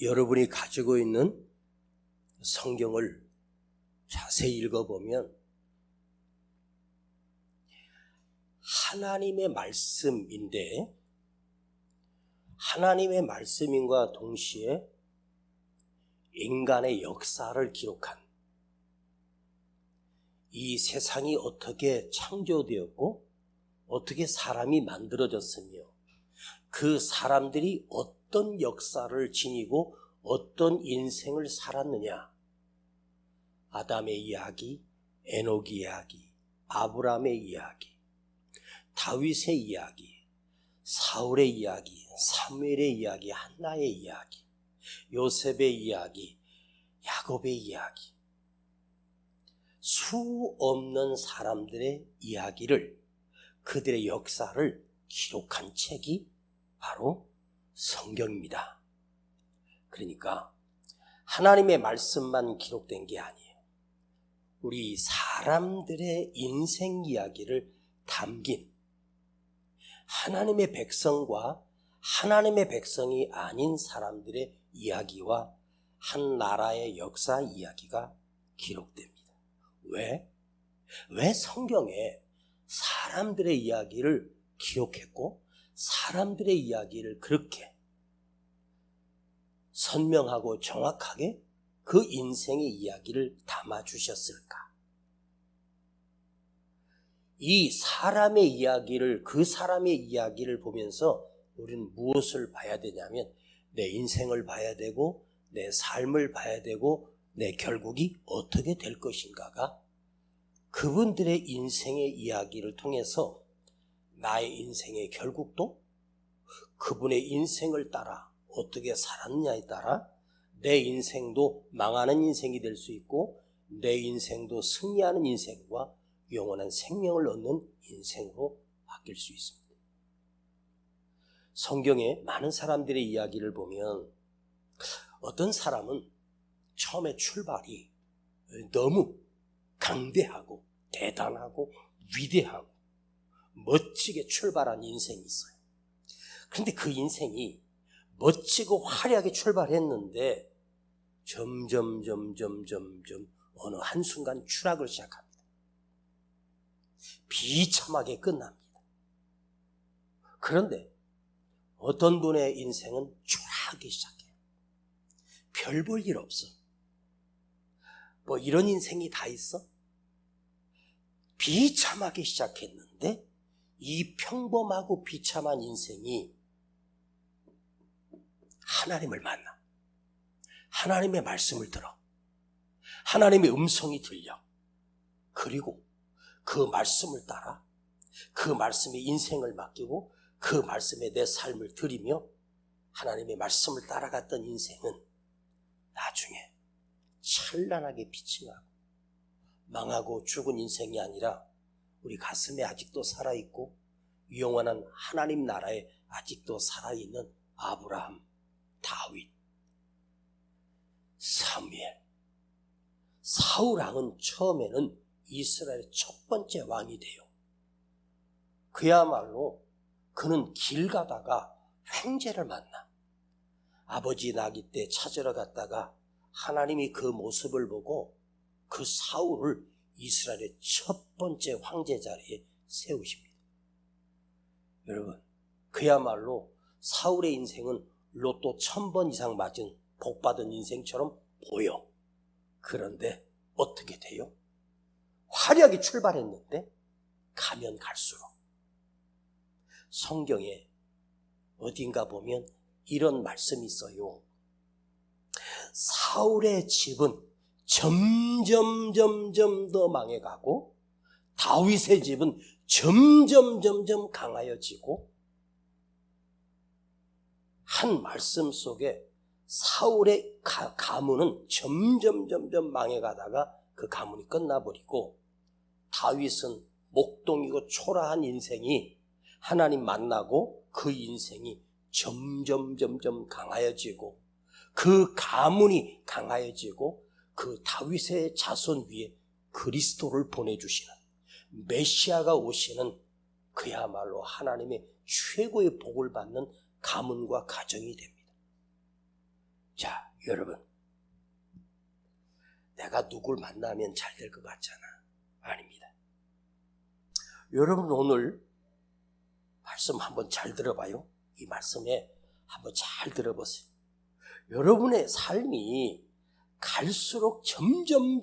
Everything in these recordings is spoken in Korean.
여러분이 가지고 있는 성경을 자세히 읽어보면 하나님의 말씀인데, 하나님의 말씀인과 동시에 인간의 역사를 기록한, 이 세상이 어떻게 창조되었고 어떻게 사람이 만들어졌으며 그 사람들이 어떤 역사를 지니고 어떤 인생을 살았느냐, 아담의 이야기, 에녹의 이야기, 아브라함의 이야기, 다윗의 이야기, 사울의 이야기, 사무엘의 이야기, 한나의 이야기, 요셉의 이야기, 야곱의 이야기, 수 없는 사람들의 이야기를, 그들의 역사를 기록한 책이 바로 성경입니다. 그러니까 하나님의 말씀만 기록된 게 아니에요. 우리 사람들의 인생 이야기를 담긴 하나님의 백성과 하나님의 백성이 아닌 사람들의 이야기와 한 나라의 역사 이야기가 기록됩니다. 왜 성경에 사람들의 이야기를 기록했고 사람들의 이야기를 그렇게 선명하고 정확하게 그 인생의 이야기를 담아주셨을까? 이 사람의 이야기를, 그 사람의 이야기를 보면서 우리는 무엇을 봐야 되냐면 내 인생을 봐야 되고 내 삶을 봐야 되고 내 결국이 어떻게 될 것인가가, 그분들의 인생의 이야기를 통해서 나의 인생의 결국도 그분의 인생을 따라 어떻게 살았느냐에 따라 내 인생도 망하는 인생이 될 수 있고 내 인생도 승리하는 인생과 영원한 생명을 얻는 인생으로 바뀔 수 있습니다. 성경에 많은 사람들의 이야기를 보면 어떤 사람은 처음에 출발이 너무 강대하고 대단하고 위대하고 멋지게 출발한 인생이 있어요. 그런데 그 인생이 멋지고 화려하게 출발했는데 점점 어느 한순간 추락을 시작합니다. 비참하게 끝납니다. 그런데 어떤 분의 인생은 초라하게 시작해요. 별 볼 일 없어. 뭐 이런 인생이 다 있어? 비참하게 시작했는데 이 평범하고 비참한 인생이 하나님을 만나, 하나님의 말씀을 들어, 하나님의 음성이 들려, 그리고 그 말씀을 따라 그 말씀에 인생을 맡기고 그 말씀에 내 삶을 드리며 하나님의 말씀을 따라갔던 인생은 나중에 찬란하게 빛이 나고 망하고 죽은 인생이 아니라 우리 가슴에 아직도 살아있고 영원한 하나님 나라에 아직도 살아있는 아브라함, 다윗, 사무엘, 사울 왕은 처음에는 이스라엘의 첫 번째 왕이 돼요. 그야말로 그는 길 가다가 횡재를 만나. 아버지 나귀 때 찾으러 갔다가 하나님이 그 모습을 보고 그 사울을 이스라엘의 첫 번째 황제 자리에 세우십니다. 여러분, 그야말로 사울의 인생은 로또 1000번 이상 맞은 복받은 인생처럼 보여. 그런데 어떻게 돼요? 화려하게 출발했는데 가면 갈수록 성경에 어딘가 보면 이런 말씀이 있어요. 사울의 집은 점점 더 망해가고 다윗의 집은 점점 강하여지고, 한 말씀 속에 사울의 가문은 점점 망해가다가 그 가문이 끝나버리고 다윗은 목동이고 초라한 인생이 하나님 만나고 그 인생이 점점 강하여지고 그 가문이 강하여지고 그 다윗의 자손 위에 그리스도를 보내주시는 메시아가 오시는, 그야말로 하나님의 최고의 복을 받는 가문과 가정이 됩니다. 자, 여러분, 내가 누굴 만나면 잘 될 것 같잖아. 아닙니다. 여러분 오늘 말씀 한번 잘 들어봐요. 이 말씀에 한번 잘 들어보세요. 여러분의 삶이 갈수록 점점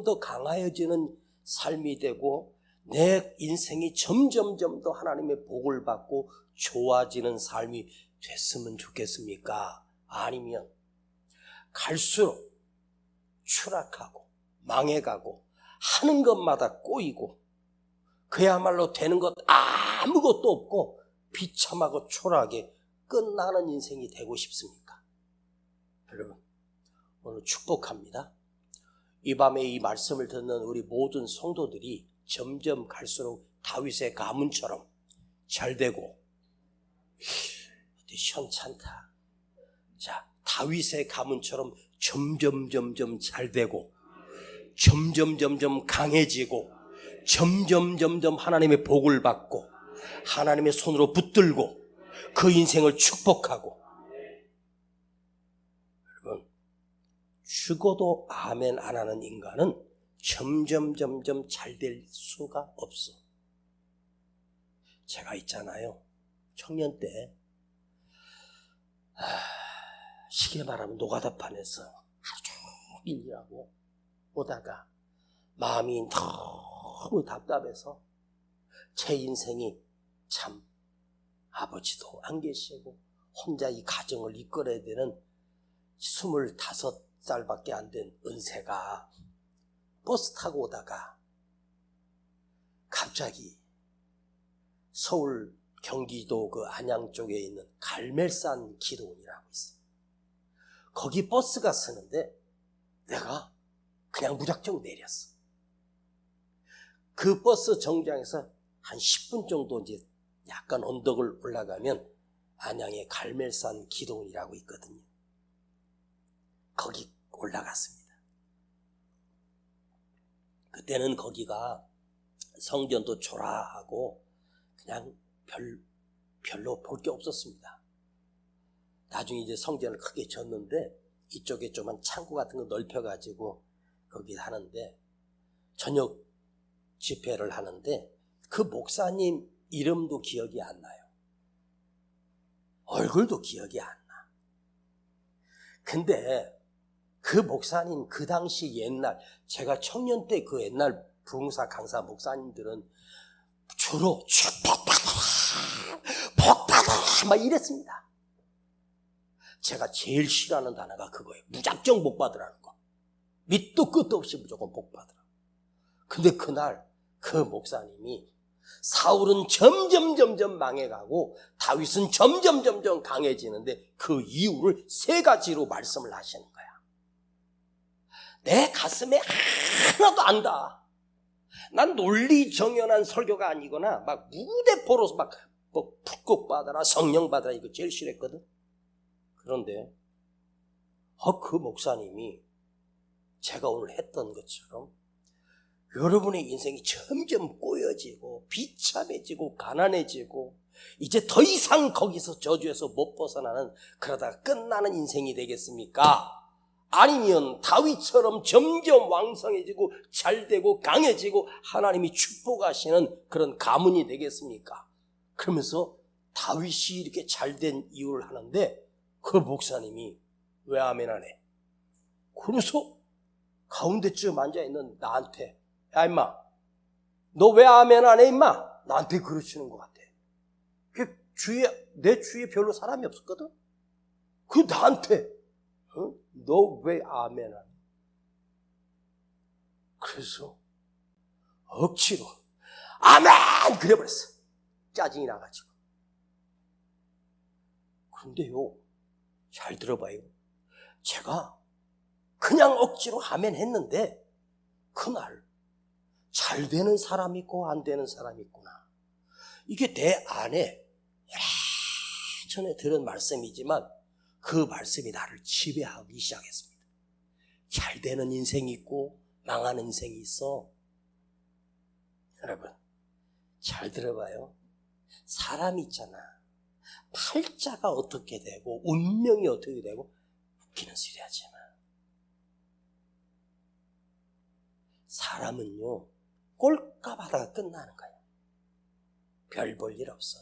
더 강하여지는 삶이 되고 내 인생이 점점 더 하나님의 복을 받고 좋아지는 삶이 됐으면 좋겠습니까? 아니면 갈수록 추락하고 망해가고 하는 것마다 꼬이고 그야말로 되는 것 아무것도 없고 비참하고 초라하게 끝나는 인생이 되고 싶습니까? 여러분 오늘 축복합니다. 이 밤에 이 말씀을 듣는 우리 모든 성도들이 점점 갈수록 다윗의 가문처럼 잘되고 시원찮다. 자, 다윗의 가문처럼 점점 잘되고 점점 강해지고 점점 하나님의 복을 받고 하나님의 손으로 붙들고 그 인생을 축복하고 여러분 죽어도 아멘 안 하는 인간은 점점 잘 될 수가 없어. 제가 있잖아요. 청년 때 쉽게 말하면 노가다판에서 하루 종일 일하고 오다가 마음이 너무 답답해서 제 인생이 참 아버지도 안 계시고 혼자 이 가정을 이끌어야 되는 25살밖에 안 된 은세가 버스 타고 오다가 갑자기 서울 경기도 그 안양 쪽에 있는 갈멜산 기도원이라고 있어요. 거기 버스가 서는데 내가 그냥 무작정 내렸어. 그 버스 정류장에서 한 10분 정도 이제 약간 언덕을 올라가면 안양에 갈멜산 기도원이라고 있거든요. 거기 올라갔습니다. 그때는 거기가 성전도 초라하고 그냥 별로 볼 게 없었습니다. 나중에 이제 성전을 크게 졌는데 이쪽에 좀한 창고 같은 거 넓혀가지고 거기 하는데 저녁 집회를 하는데 그 목사님 이름도 기억이 안 나요. 얼굴도 기억이 안 나. 근데 그 목사님 그 당시 옛날 제가 청년 때 그 옛날 부흥사 강사 목사님들은 주로 복받아라 막 이랬습니다. 제가 제일 싫어하는 단어가 그거예요. 무작정 복받으라는 거. 밑도 끝도 없이 무조건 복받으라. 근데 그날 그 목사님이 사울은 점점 망해가고 다윗은 점점 강해지는데 그 이유를 3가지로 말씀을 하시는 거야. 내 가슴에 하나도 안 닿아. 난 논리정연한 설교가 아니거나 막 무대포로 막 북극 받아라 성령 받아라 이거 제일 싫어했거든. 그런데 그 목사님이 제가 오늘 했던 것처럼 여러분의 인생이 점점 꼬여지고 비참해지고 가난해지고 이제 더 이상 거기서 저주에서 못 벗어나는 그러다가 끝나는 인생이 되겠습니까? 아니면 다윗처럼 점점 왕성해지고 잘되고 강해지고 하나님이 축복하시는 그런 가문이 되겠습니까? 그러면서 다윗이 이렇게 잘된 이유를 하는데 그 목사님이 왜 아멘 안 해? 그래서 가운데쯤 앉아있는 나한테 야 임마 너 왜 아멘 안 해 임마? 나한테 그러시는 것 같아. 내 주위에 별로 사람이 없었거든. 그 나한테 너 왜 아멘 안 해? 그래서 억지로 아멘 그래버렸어. 짜증이 나가지고. 그런데요 잘 들어봐요. 제가 그냥 억지로 아멘 했는데 그날 잘 되는 사람이 있고 안 되는 사람이 있구나. 이게 내 안에 예전에 들은 말씀이지만 그 말씀이 나를 지배하기 시작했습니다. 잘 되는 인생이 있고 망하는 인생이 있어. 여러분 잘 들어봐요. 사람이 있잖아. 팔자가 어떻게 되고 운명이 어떻게 되고 웃기는 소리 하지 마. 사람은요, 꼴값 하다가 끝나는 거야. 별 볼 일 없어.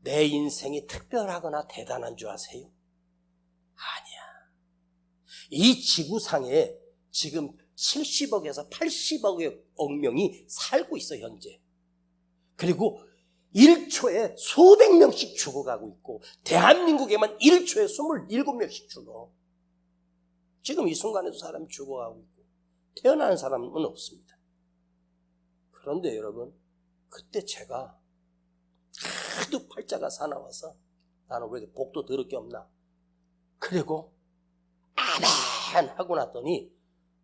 내 인생이 특별하거나 대단한 줄 아세요? 아니야. 이 지구상에 지금 70억에서 80억 명이 살고 있어, 현재. 그리고 1초에 수백 명씩 죽어가고 있고, 대한민국에만 1초에 27명씩 죽어. 지금 이 순간에도 사람이 죽어가고 있고, 태어나는 사람은 없습니다. 그런데 여러분, 그때 제가 하도 팔자가 사나워서 나는 왜 이렇게 복도 더럽게 없나? 그리고 아멘 하고 났더니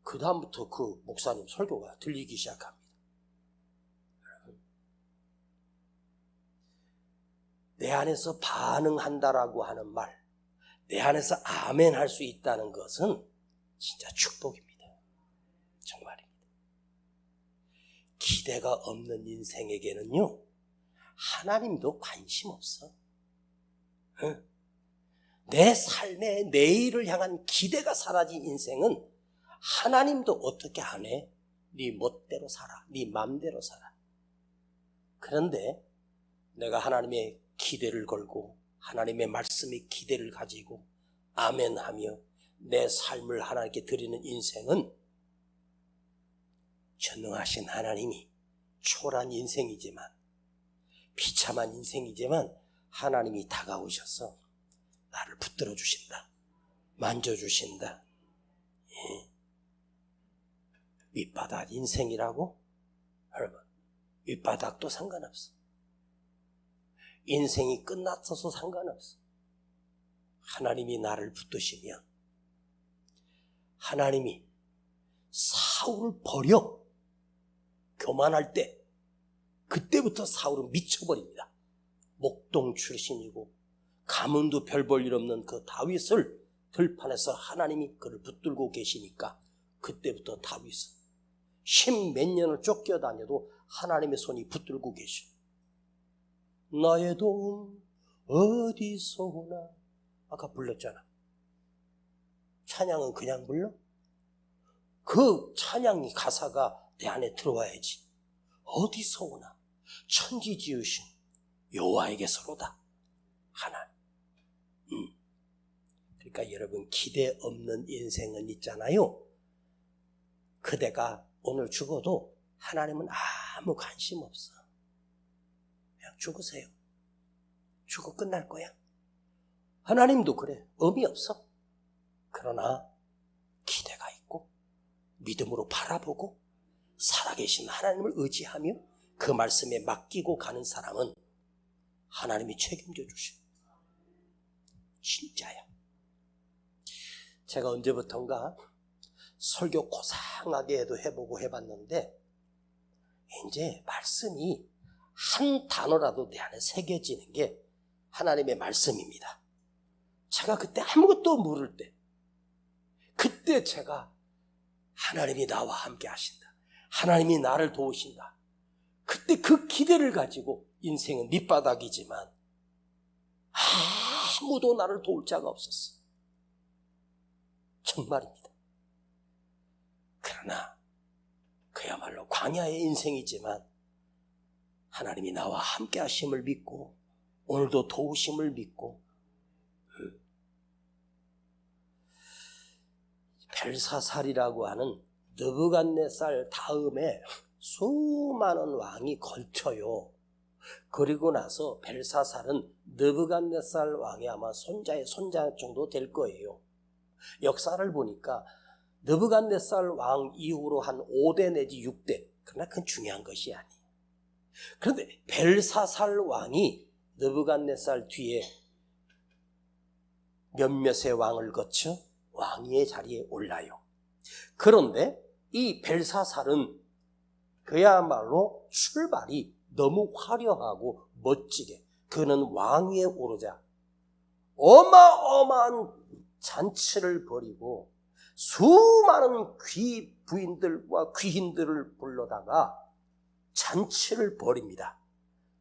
그 다음부터 그 목사님 설교가 들리기 시작합니다. 내 안에서 반응한다라고 하는 말, 내 안에서 아멘 할 수 있다는 것은 진짜 축복입니다. 정말입니다. 기대가 없는 인생에게는요, 하나님도 관심 없어. 내 삶의 내일을 향한 기대가 사라진 인생은 하나님도 어떻게 안 해? 네 멋대로 살아. 네 맘대로 살아. 그런데 내가 하나님의 기대를 걸고 하나님의 말씀에 기대를 가지고 아멘하며 내 삶을 하나님께 드리는 인생은 전능하신 하나님이 초라한 인생이지만, 비참한 인생이지만 하나님이 다가오셔서 나를 붙들어 주신다. 만져주신다. 예. 밑바닥 인생이라고? 여러분, 밑바닥도 상관없어. 인생이 끝났어서 상관없어. 하나님이 나를 붙드시면, 하나님이 사울을 버려 교만할 때, 그때부터 사울은 미쳐버립니다. 목동 출신이고 가문도 별 볼 일 없는 그 다윗을 들판에서 하나님이 그를 붙들고 계시니까 그때부터 다윗은 10몇 년을 쫓겨다녀도 하나님의 손이 붙들고 계셔. 나의 도움 어디서 오나? 아까 불렀잖아. 찬양은 그냥 불러? 그 찬양이 가사가 내 안에 들어와야지. 어디서 오나? 천지 지으신 여호와에게서로다. 하나. 그러니까 여러분, 기대 없는 인생은 있잖아요. 그대가 오늘 죽어도 하나님은 아무 관심 없어. 그냥 죽으세요. 죽어 끝날 거야. 하나님도 그래. 의미 없어. 그러나 기대가 있고 믿음으로 바라보고 살아계신 하나님을 의지하며 그 말씀에 맡기고 가는 사람은 하나님이 책임져 주셔. 진짜야. 제가 언제부턴가 설교 고상하게 해보고 해봤는데, 이제 말씀이 한 단어라도 내 안에 새겨지는 게 하나님의 말씀입니다. 제가 그때 아무것도 모를 때, 그때 제가 하나님이 나와 함께 하신다, 하나님이 나를 도우신다, 그때 그 기대를 가지고, 인생은 밑바닥이지만 아무도 나를 도울 자가 없었어. 정말입니다. 그러나 그야말로 광야의 인생이지만 하나님이 나와 함께 하심을 믿고 오늘도 도우심을 믿고, 벨사살이라고 하는 느부갓네살 다음에 수많은 왕이 걸쳐요. 그리고 나서 벨사살은 느부갓네살 왕이 아마 손자의 손자 정도 될 거예요. 역사를 보니까 느부갓네살 왕 이후로 한 5대 내지 6대, 그러나 그건 중요한 것이 아니에요. 그런데 벨사살 왕이 느부갓네살 뒤에 몇몇의 왕을 거쳐 왕위의 자리에 올라요. 그런데 이 벨사살은 그야말로 출발이 너무 화려하고 멋지게, 그는 왕위에 오르자 어마어마한 잔치를 벌이고 수많은 귀 부인들과 귀인들을 불러다가 잔치를 벌입니다.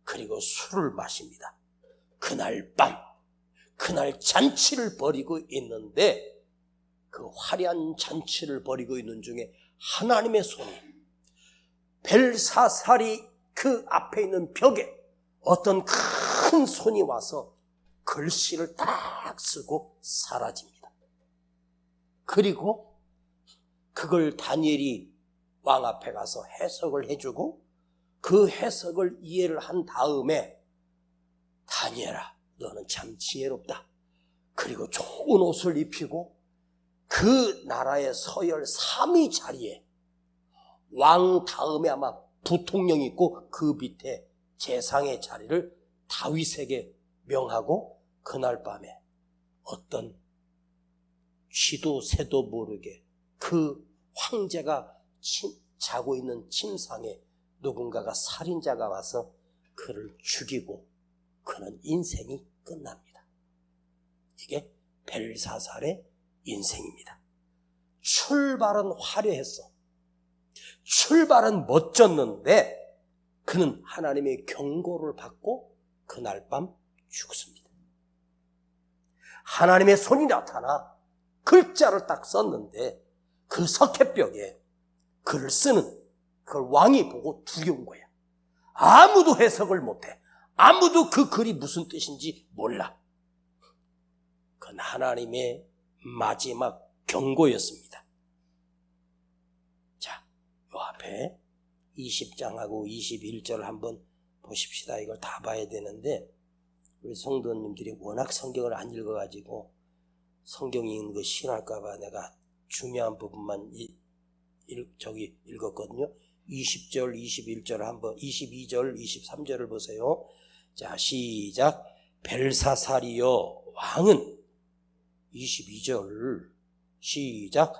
그리고 술을 마십니다. 그날 밤 그날 잔치를 벌이고 있는데 그 화려한 잔치를 벌이고 있는 중에 하나님의 손이 벨사살이 그 앞에 있는 벽에 어떤 큰 손이 와서 글씨를 딱 쓰고 사라집니다. 그리고 그걸 다니엘이 왕 앞에 가서 해석을 해주고 그 해석을 이해를 한 다음에 다니엘아, 너는 참 지혜롭다. 그리고 좋은 옷을 입히고 그 나라의 서열 3위 자리에 왕 다음에 아마 부통령이 있고 그 밑에 재상의 자리를 다윗에게 명하고 그날 밤에 어떤 쥐도 새도 모르게 그 황제가 자고 있는 침상에 누군가가 살인자가 와서 그를 죽이고 그는 인생이 끝납니다. 이게 벨사살의 인생입니다. 출발은 화려했어. 출발은 멋졌는데 그는 하나님의 경고를 받고 그날 밤 죽습니다. 하나님의 손이 나타나 글자를 딱 썼는데 그 석회벽에 글을 쓰는 그걸 왕이 보고 두려운 거야. 아무도 해석을 못해. 아무도 그 글이 무슨 뜻인지 몰라. 그건 하나님의 마지막 경고였습니다. 자, 요 앞에 20장하고 21절 한번 보십시다. 이걸 다 봐야 되는데 우리 성도님들이 워낙 성경을 안 읽어가지고 성경 읽는 거 싫어할까봐 내가 중요한 부분만 읽었거든요. 20절, 21절 한번 22절, 23절을 보세요. 자, 시작. 벨사살이여 왕은 22절 시작.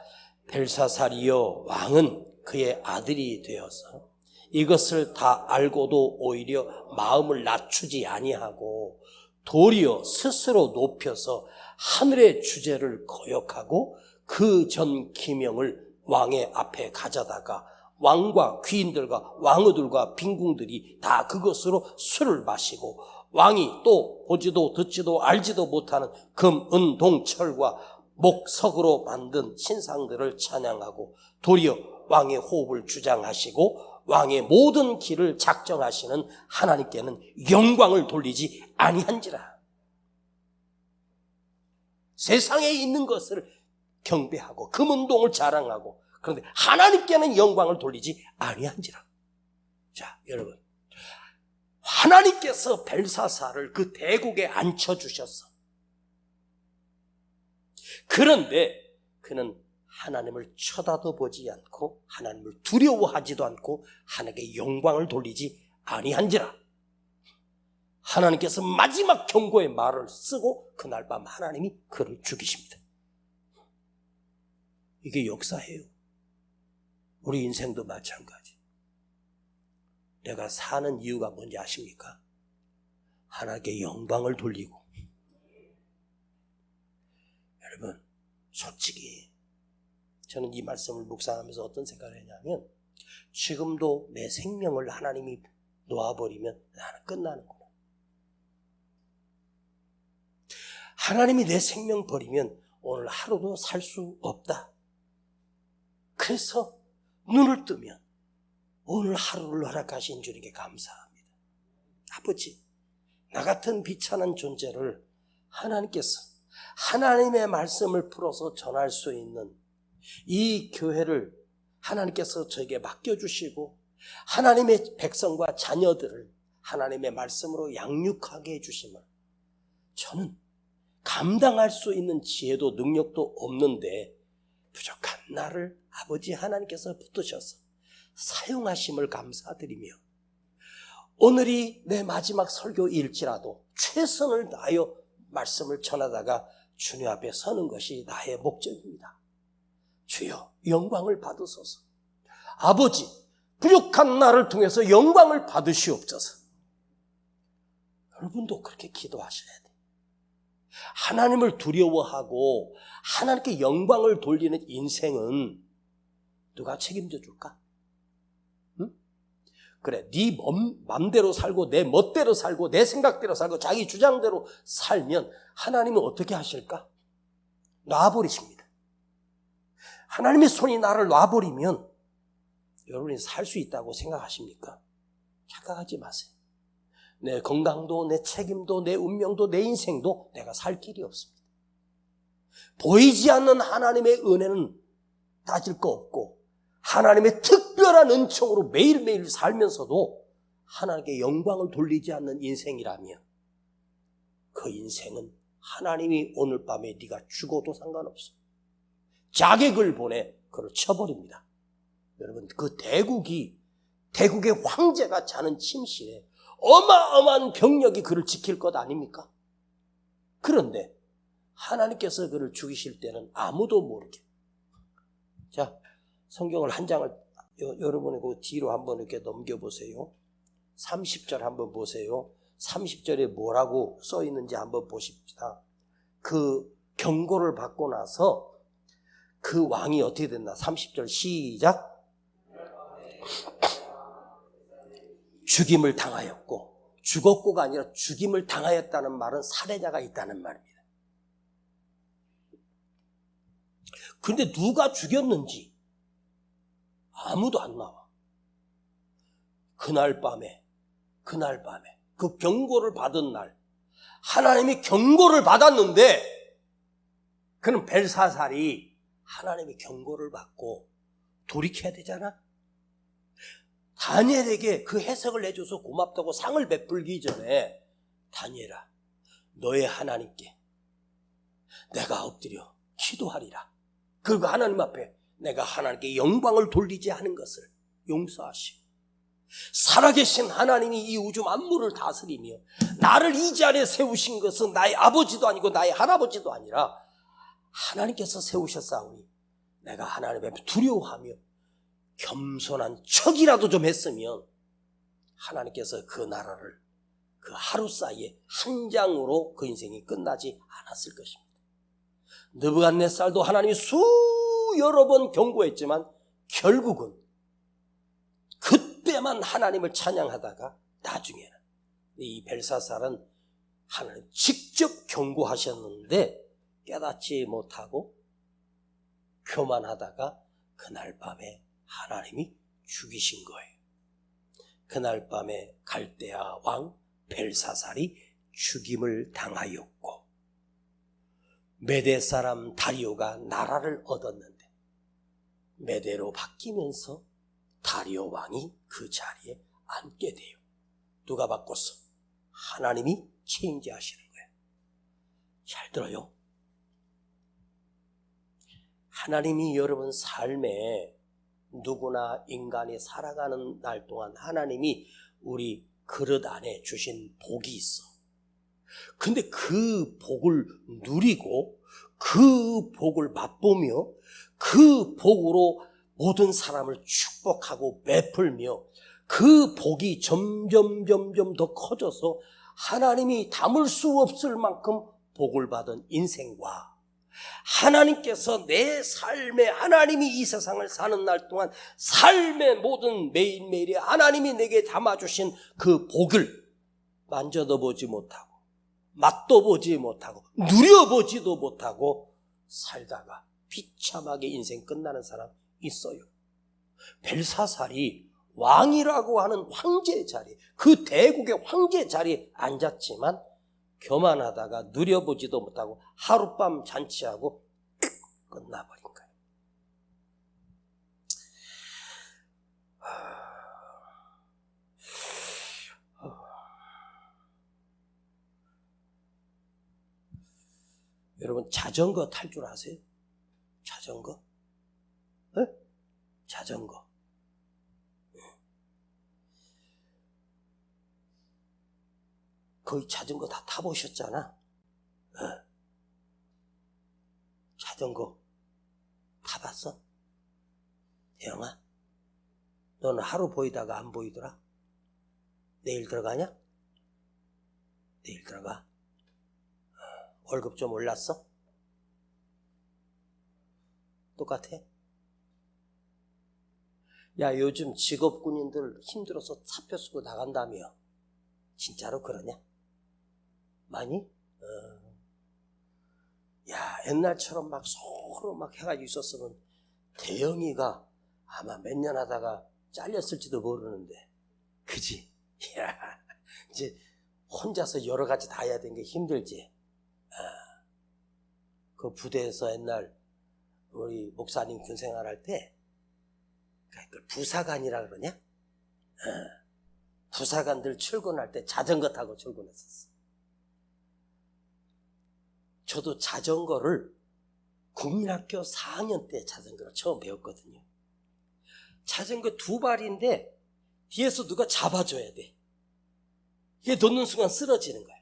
벨사살이여 왕은 그의 아들이 되어서 이것을 다 알고도 오히려 마음을 낮추지 아니하고 도리어 스스로 높여서 하늘의 주제를 거역하고 그 전 기명을 왕의 앞에 가져다가 왕과 귀인들과 왕후들과 빈궁들이 다 그것으로 술을 마시고 왕이 또 보지도 듣지도 알지도 못하는 금, 은, 동, 철과 목석으로 만든 신상들을 찬양하고 도리어 왕의 호흡을 주장하시고 왕의 모든 길을 작정하시는 하나님께는 영광을 돌리지 아니한지라. 세상에 있는 것을 경배하고 금은동을 자랑하고 그런데 하나님께는 영광을 돌리지 아니한지라. 자, 여러분, 하나님께서 벨사살을 그 대국에 앉혀주셨어. 그런데 그는 하나님을 쳐다도 보지 않고 하나님을 두려워하지도 않고 하나님께 영광을 돌리지 아니한지라. 하나님께서 마지막 경고의 말을 쓰고 그날 밤 하나님이 그를 죽이십니다. 이게 역사예요. 우리 인생도 마찬가지. 내가 사는 이유가 뭔지 아십니까? 하나님께 영광을 돌리고. 여러분, 솔직히 저는 이 말씀을 묵상하면서 어떤 생각을 했냐면 지금도 내 생명을 하나님이 놓아버리면 나는 끝나는구나. 하나님이 내 생명 버리면 오늘 하루도 살 수 없다. 그래서 눈을 뜨면 오늘 하루를 허락하신 주님께 감사합니다. 아버지, 나 같은 비천한 존재를 하나님께서 하나님의 말씀을 풀어서 전할 수 있는 이 교회를 하나님께서 저에게 맡겨주시고 하나님의 백성과 자녀들을 하나님의 말씀으로 양육하게 해주심을 저는 감당할 수 있는 지혜도 능력도 없는데 부족한 나를 아버지 하나님께서 붙드셔서 사용하심을 감사드리며 오늘이 내 마지막 설교일지라도 최선을 다하여 말씀을 전하다가 주님 앞에 서는 것이 나의 목적입니다. 주여 영광을 받으소서. 아버지 부족한 나를 통해서 영광을 받으시옵소서. 여러분도 그렇게 기도하셔야 돼요. 하나님을 두려워하고 하나님께 영광을 돌리는 인생은 누가 책임져 줄까? 응? 그래, 네 맘대로 살고 내 멋대로 살고 내 생각대로 살고 자기 주장대로 살면 하나님은 어떻게 하실까? 놔버리십니다. 하나님의 손이 나를 놔버리면 여러분이 살 수 있다고 생각하십니까? 착각하지 마세요. 내 건강도 내 책임도 내 운명도 내 인생도 내가 살 길이 없습니다. 보이지 않는 하나님의 은혜는 따질 거 없고 하나님의 특별한 은총으로 매일매일 살면서도 하나님께 영광을 돌리지 않는 인생이라면 그 인생은 하나님이 오늘 밤에 네가 죽어도 상관없어. 자객을 보내 그를 쳐버립니다. 여러분, 그 대국의 황제가 자는 침실에 어마어마한 병력이 그를 지킬 것 아닙니까? 그런데 하나님께서 그를 죽이실 때는 아무도 모르게. 자, 성경을 한 장을 여러분의 그 뒤로 한번 이렇게 넘겨보세요. 30절 한번 보세요. 30절에 뭐라고 써 있는지 한번 보십시다. 그 경고를 받고 나서 그 왕이 어떻게 됐나? 30절 시작. 죽임을 당하였고, 죽었고가 아니라 죽임을 당하였다는 말은 살해자가 있다는 말입니다. 그런데 누가 죽였는지 아무도 안 나와. 그날 밤에 그 경고를 받은 날 하나님이 경고를 받았는데 그는 벨사살이 하나님의 경고를 받고 돌이켜야 되잖아. 다니엘에게 그 해석을 해줘서 고맙다고 상을 베풀기 전에 다니엘아, 너의 하나님께 내가 엎드려 기도하리라. 그리고 하나님 앞에 내가 하나님께 영광을 돌리지 않은 것을 용서하시고 살아계신 하나님이 이 우주 만물을 다스리며 나를 이 자리에 세우신 것은 나의 아버지도 아니고 나의 할아버지도 아니라 하나님께서 세우셨사오니 내가 하나님 앞에 두려워하며 겸손한 척이라도 좀 했으면 하나님께서 그 나라를 그 하루 사이에 한 장으로 그 인생이 끝나지 않았을 것입니다. 느부갓네살도 하나님이 여러 번 경고했지만 결국은 그때만 하나님을 찬양하다가 나중에는 이 벨사살은 하나님 직접 경고하셨는데 깨닫지 못하고 교만하다가 그날 밤에 하나님이 죽이신 거예요. 그날 밤에 갈대아 왕 벨사살이 죽임을 당하였고 메대 사람 다리오가 나라를 얻었는데 메대로 바뀌면서 다리오 왕이 그 자리에 앉게 돼요. 누가 바꿨어? 하나님이 체인지하시는 거예요. 잘 들어요. 하나님이 여러분 삶에 누구나 인간이 살아가는 날 동안 하나님이 우리 그릇 안에 주신 복이 있어. 근데 그 복을 누리고 그 복을 맛보며 그 복으로 모든 사람을 축복하고 베풀며 그 복이 점점 더 커져서 하나님이 담을 수 없을 만큼 복을 받은 인생과 하나님께서 내 삶에 하나님이 이 세상을 사는 날 동안 삶의 모든 매일매일에 하나님이 내게 담아주신 그 복을 만져도 보지 못하고 맛도 보지 못하고 누려보지도 못하고 살다가 비참하게 인생 끝나는 사람 있어요. 벨사살이 왕이라고 하는 황제 자리, 그 대국의 황제 자리에 앉았지만 교만하다가 누려보지도 못하고 하룻밤 잔치하고 끝나버린 거예요. 여러분 자전거 탈 줄 아세요? 자전거? 네? 자전거. 거의 자전거 다 타보셨잖아. 자전거 타봤어? 대영아, 너는 하루 보이다가 안 보이더라? 내일 들어가냐? 내일 들어가. 월급 좀 올랐어? 똑같아? 야, 요즘 직업군인들 힘들어서 사표 쓰고 나간다며. 진짜로 그러냐? 많이? 야, 옛날처럼 막 서로 막 해가지고 있었으면 대영이가 아마 몇 년 하다가 잘렸을지도 모르는데. 그지? 야, 이제 혼자서 여러 가지 다 해야 되는 게 힘들지. 그 부대에서 옛날 우리 목사님 군 생활할 때 그걸 부사관이라 그러냐? 부사관들 출근할 때 자전거 타고 출근했었어. 저도 자전거를 국민학교 4학년 때 자전거를 처음 배웠거든요. 자전거 두 발인데 뒤에서 누가 잡아줘야 돼. 이게 놓는 순간 쓰러지는 거야.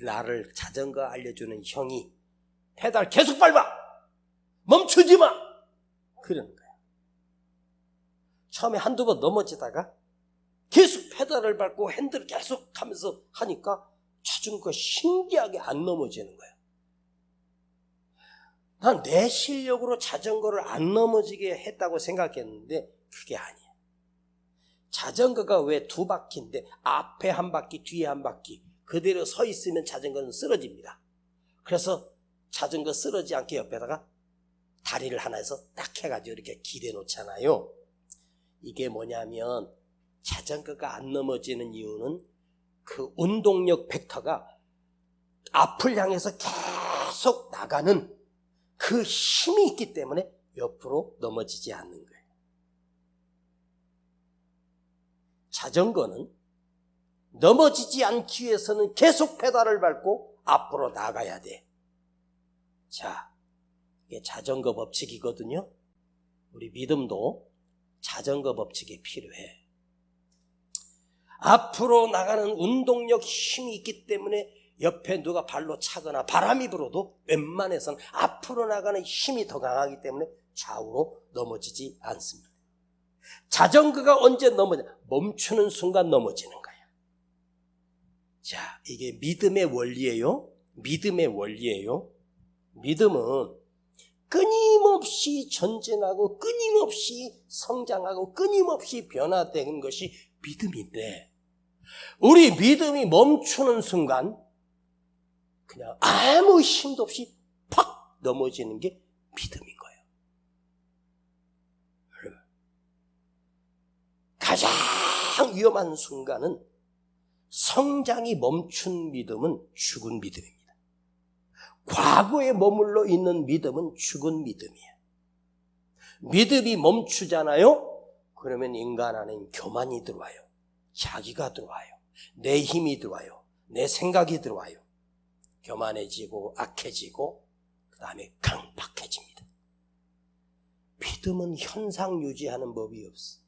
나를 자전거 알려주는 형이 페달 계속 밟아! 멈추지 마! 그러는 거야. 처음에 한두 번 넘어지다가 계속 페달을 밟고 핸들을 계속 하면서 하니까 자전거가 신기하게 안 넘어지는 거야. 난 내 실력으로 자전거를 안 넘어지게 했다고 생각했는데 그게 아니야. 자전거가 왜 두 바퀴인데 앞에 한 바퀴 뒤에 한 바퀴 그대로 서 있으면 자전거는 쓰러집니다. 그래서 자전거 쓰러지지 않게 옆에다가 다리를 하나 해서 딱 해가지고 이렇게 기대 놓잖아요. 이게 뭐냐면 자전거가 안 넘어지는 이유는 그 운동력 벡터가 앞을 향해서 계속 나가는 그 힘이 있기 때문에 옆으로 넘어지지 않는 거예요. 자전거는 넘어지지 않기 위해서는 계속 페달을 밟고 앞으로 나가야 돼. 자, 이게 자전거 법칙이거든요. 우리 믿음도 자전거 법칙이 필요해. 앞으로 나가는 운동력 힘이 있기 때문에 옆에 누가 발로 차거나 바람이 불어도 웬만해서는 앞으로 나가는 힘이 더 강하기 때문에 좌우로 넘어지지 않습니다. 자전거가 언제 넘어지냐? 멈추는 순간 넘어지는 거야. 자, 이게 믿음의 원리예요. 믿음의 원리예요. 믿음은 끊임없이 전진하고 끊임없이 성장하고 끊임없이 변화되는 것이 믿음인데 우리 믿음이 멈추는 순간 그냥 아무 힘도 없이 팍 넘어지는 게 믿음인 거예요. 가장 위험한 순간은 성장이 멈춘 믿음은 죽은 믿음입니다. 과거에 머물러 있는 믿음은 죽은 믿음이에요. 믿음이 멈추잖아요? 그러면 인간 안에는 교만이 들어와요. 자기가 들어와요. 내 힘이 들어와요. 내 생각이 들어와요. 교만해지고 악해지고 그 다음에 강팍해집니다. 믿음은 현상 유지하는 법이 없어.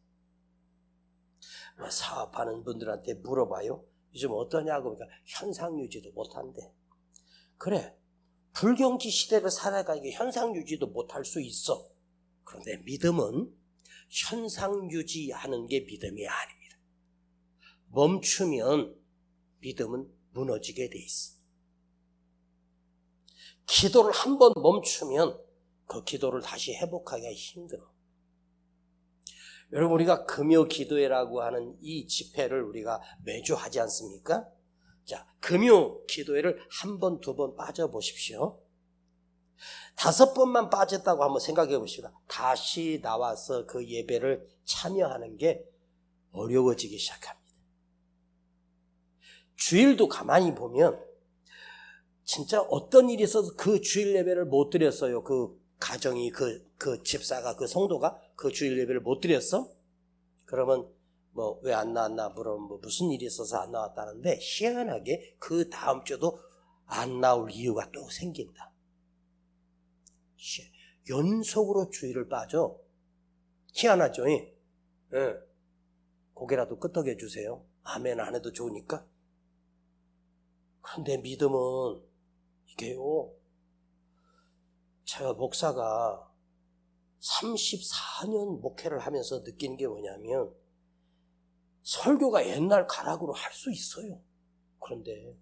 사업하는 분들한테 물어봐요. 요즘 어떠냐고 그러니까 현상 유지도 못한대. 그래, 불경지 시대를 살아가니까 현상 유지도 못할 수 있어. 그런데 믿음은 현상 유지하는 게 믿음이 아닙니다. 멈추면 믿음은 무너지게 돼 있어. 기도를 한 번 멈추면 그 기도를 다시 회복하기가 힘들어. 여러분, 우리가 금요 기도회라고 하는 이 집회를 우리가 매주 하지 않습니까? 자, 금요 기도회를 한 번, 두 번 빠져보십시오. 5번만 빠졌다고 한번 생각해 보십시다. 다시 나와서 그 예배를 참여하는 게 어려워지기 시작합니다. 주일도 가만히 보면 진짜 어떤 일이 있어서 그 주일 예배를 못 드렸어요. 그 가정이, 그 집사가, 그 성도가 그 주일 예배를 못 드렸어? 그러면 뭐 왜 안 나왔나 물으면 뭐 무슨 일이 있어서 안 나왔다는데 희한하게 그 다음 주도 안 나올 이유가 또 생긴다. 연속으로 주일을 빠져. 희한하죠? 예. 고개라도 끄덕여 주세요. 아멘 안 해도 좋으니까. 그런데 믿음은 이게요. 제가 목사가 34년 목회를 하면서 느낀 게 뭐냐면 설교가 옛날 가락으로 할 수 있어요. 그런데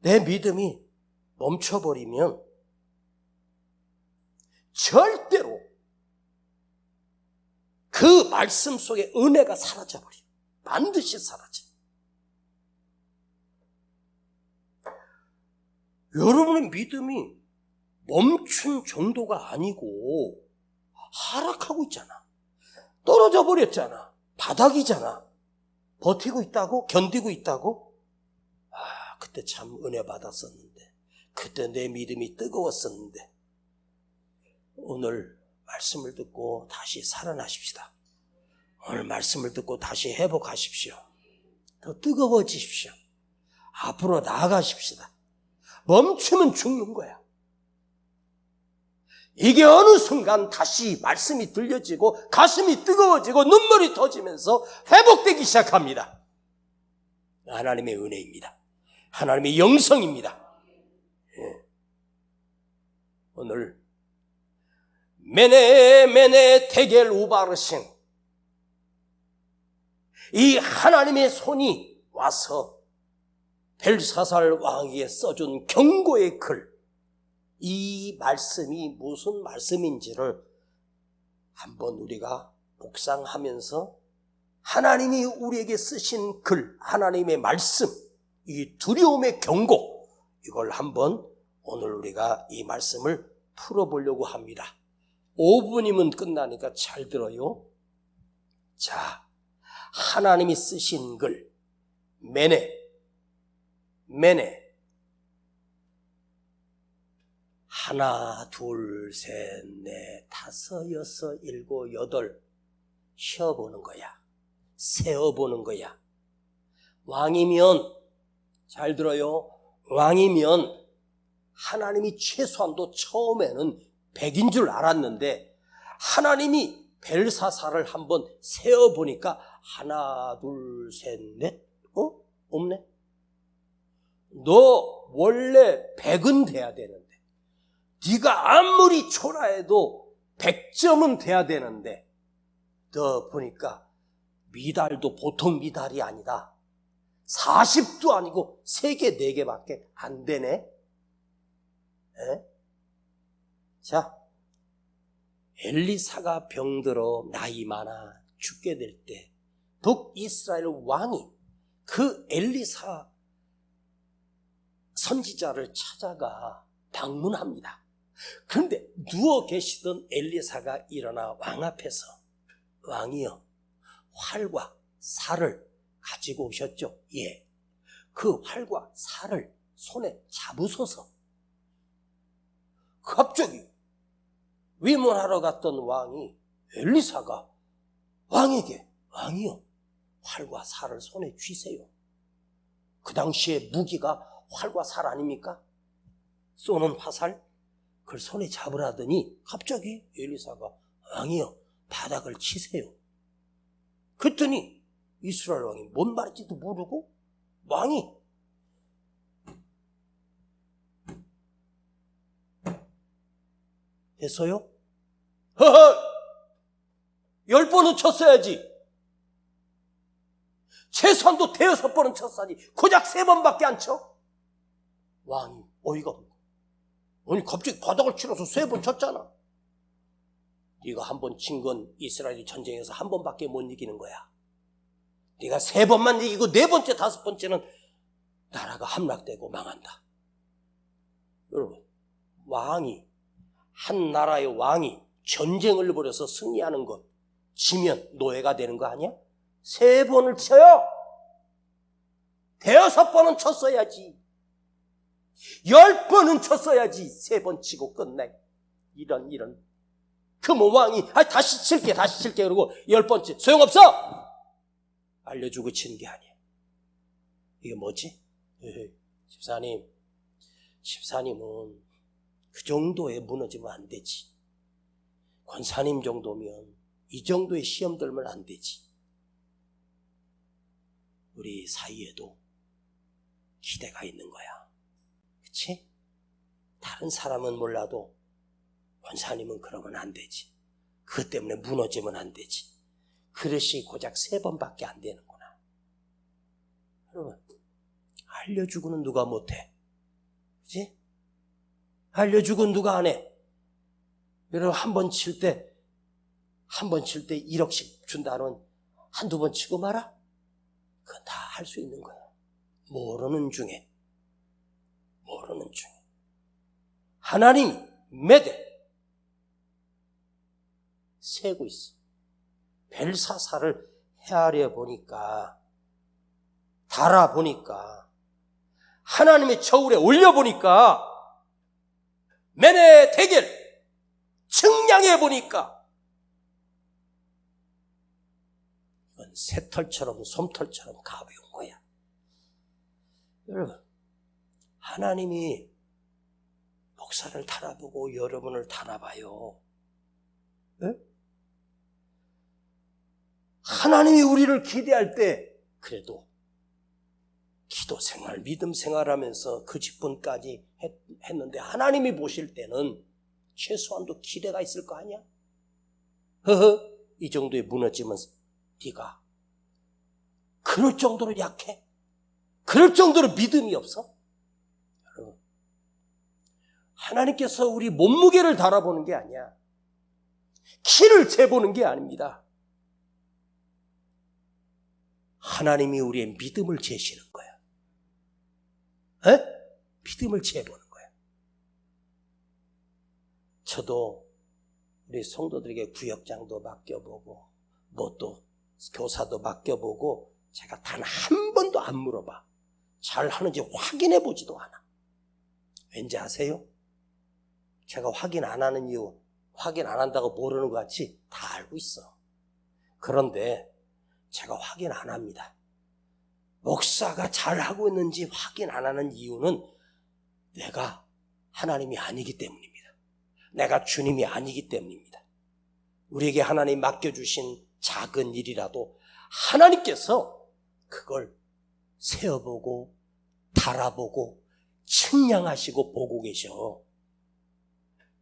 내 믿음이 멈춰버리면 절대로 그 말씀 속에 은혜가 사라져버려요. 반드시 사라져. 여러분의 믿음이 멈춘 정도가 아니고 하락하고 있잖아. 떨어져 버렸잖아. 바닥이잖아. 버티고 있다고? 견디고 있다고? 그때 참 은혜 받았었는데, 그때 내 믿음이 뜨거웠었는데, 오늘 말씀을 듣고 다시 살아나십시다. 오늘 말씀을 듣고 다시 회복하십시오. 더 뜨거워지십시오. 앞으로 나아가십시다. 멈추면 죽는 거야. 이게 어느 순간 다시 말씀이 들려지고 가슴이 뜨거워지고 눈물이 터지면서 회복되기 시작합니다. 하나님의 은혜입니다. 하나님의 영성입니다. 오늘 메네 테겔 우바르신 이 하나님의 손이 와서 벨사살 왕에게 써준 경고의 글, 이 말씀이 무슨 말씀인지를 한번 우리가 묵상하면서 하나님이 우리에게 쓰신 글, 하나님의 말씀, 이 두려움의 경고, 이걸 한번 오늘 우리가 이 말씀을 풀어보려고 합니다. 5분이면 끝나니까 잘 들어요. 자, 하나님이 쓰신 글, 메네 하나, 둘, 셋, 넷, 다섯, 여섯, 일곱, 여덟 쉬어보는 거야. 세어보는 거야. 왕이면, 잘 들어요. 왕이면 하나님이 최소한도 처음에는 100인 줄 알았는데 하나님이 벨사살을 한번 세어보니까 하나, 둘, 셋, 넷, 없네. 너 원래 100은 돼야 되는데, 네가 아무리 초라해도 100점은 돼야 되는데, 너 보니까 미달도 보통 미달이 아니다. 40도 아니고 3개, 4개밖에 안 되네. 에? 자, 엘리사가 병들어 나이 많아 죽게 될 때 북이스라엘 왕이 그 엘리사 선지자를 찾아가 방문합니다. 그런데 누워 계시던 엘리사가 일어나 왕 앞에서, 왕이여, 활과 살을 가지고 오셨죠? 예. 그 활과 살을 손에 잡으소서. 갑자기 위문하러 갔던 왕이, 엘리사가 왕에게, 왕이여, 활과 살을 손에 쥐세요. 그 당시에 무기가 활과 살 아닙니까? 쏘는 화살? 그걸 손에 잡으라더니 갑자기 엘리사가, 왕이여, 바닥을 치세요. 그랬더니 이스라엘 왕이 뭔 말인지도 모르고 왕이 됐어요? 허허! 10번은 쳤어야지. 최소한도 5번은 쳤어야지. 고작 3번밖에 안 쳐? 왕이 어이가 없는 거야. 아니 갑자기 바닥을 치러서 3번 쳤잖아. 네가 한 번 친 건 이스라엘이 전쟁에서 한 번밖에 못 이기는 거야. 네가 3번만 이기고 4번째, 5번째는 나라가 함락되고 망한다. 여러분, 왕이, 한 나라의 왕이 전쟁을 벌여서 승리하는 것, 지면 노예가 되는 거 아니야? 3번을 쳐요. 5번은 쳤어야지. 10번은 쳤어야지. 3번 치고 끝내. 이런. 그러면 왕이 다시 칠게 그러고 10번째 소용없어. 알려주고 치는 게 아니야. 이게 뭐지? 집사님은 그 정도에 무너지면 안 되지. 권사님 정도면 이 정도의 시험 들면 안 되지. 우리 사이에도 기대가 있는 거야. 그치? 다른 사람은 몰라도 권사님은 그러면 안 되지. 그것 때문에 무너지면 안 되지. 그릇이 고작 3번밖에 안 되는구나. 여러분, 알려주고는 누가 못해? 그치? 알려주고 누가 안 해? 여러분, 한 번 칠 때 한 번 칠 때 1억씩 준다는 한두 번 치고 말아? 그건 다 할 수 있는 거야. 모르는 중에. 하나님이 매대 세고 있어. 벨사사를 헤아려 보니까, 달아보니까, 하나님의 저울에 올려보니까, 매네 대결 측량해보니까 이건 새털처럼 솜털처럼 가벼운 거야. 여러분, 하나님이 목사를 달아보고 여러분을 달아봐요. 네? 하나님이 우리를 기대할 때 그래도 기도 생활, 믿음 생활하면서 그 직분까지 했는데 하나님이 보실 때는 최소한도 기대가 있을 거 아니야? 이 정도에 무너지면 네가 그럴 정도로 약해? 그럴 정도로 믿음이 없어? 여러분, 하나님께서 우리 몸무게를 달아보는 게 아니야. 키를 재보는 게 아닙니다. 하나님이 우리의 믿음을 재시는 거야. 에? 믿음을 재보는 거야. 저도 우리 성도들에게 구역장도 맡겨보고 뭐 또 교사도 맡겨보고 제가 단 한 번도 안 물어봐. 잘하는지 확인해보지도 않아. 왠지 아세요? 제가 확인 안 하는 이유, 확인 안 한다고 모르는 것 같이 다 알고 있어. 그런데 제가 확인 안 합니다. 목사가 잘하고 있는지 확인 안 하는 이유는 내가 하나님이 아니기 때문입니다. 내가 주님이 아니기 때문입니다. 우리에게 하나님 맡겨주신 작은 일이라도 하나님께서 그걸 세어보고 달아보고 측량하시고 보고 계셔.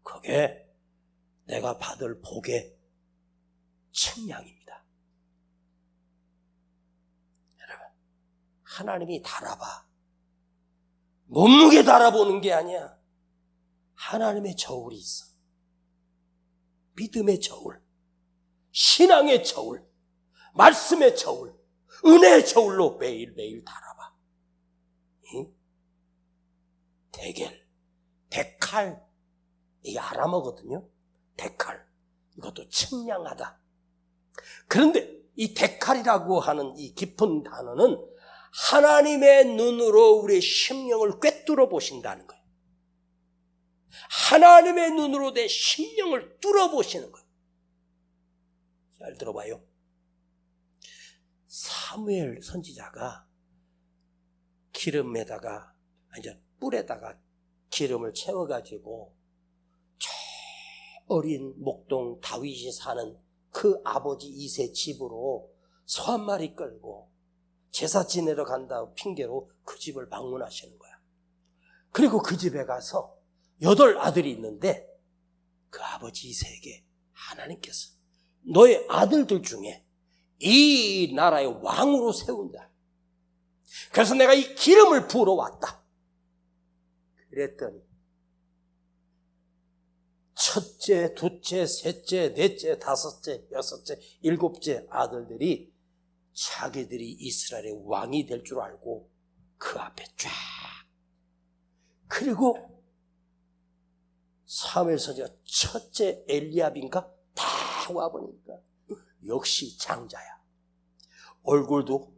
그게 내가 받을 복의 측량입니다. 여러분, 하나님이 달아봐. 몸무게 달아보는 게 아니야. 하나님의 저울이 있어. 믿음의 저울, 신앙의 저울, 말씀의 저울, 은혜의 저울로 매일매일 달아봐. 응? 대겔, 데칼, 이게 아람어거든요. 데칼, 이것도 측량하다. 그런데 이 데칼이라고 하는 이 깊은 단어는 하나님의 눈으로 우리의 심령을 꿰뚫어 보신다는 거예요. 하나님의 눈으로 내 심령을 뚫어 보시는 거예요. 잘 들어봐요. 사무엘 선지자가 기름에다가, 이제 뿔에다가 기름을 채워가지고 저 어린 목동 다윗이 사는 그 아버지 이세 집으로 소 한 마리 끌고 제사 지내러 간다고 핑계로 그 집을 방문하시는 거야. 그리고 그 집에 가서 8 아들이 있는데 그 아버지 이세에게 하나님께서 너의 아들들 중에 이 나라의 왕으로 세운다. 그래서 내가 이 기름을 부으러 왔다. 그랬더니 첫째, 둘째, 셋째, 넷째, 다섯째, 여섯째, 7째 아들들이 자기들이 이스라엘의 왕이 될 줄 알고 그 앞에 쫙. 그리고 사무엘 선지자 첫째 엘리압인가 다 와보니까 역시 장자야. 얼굴도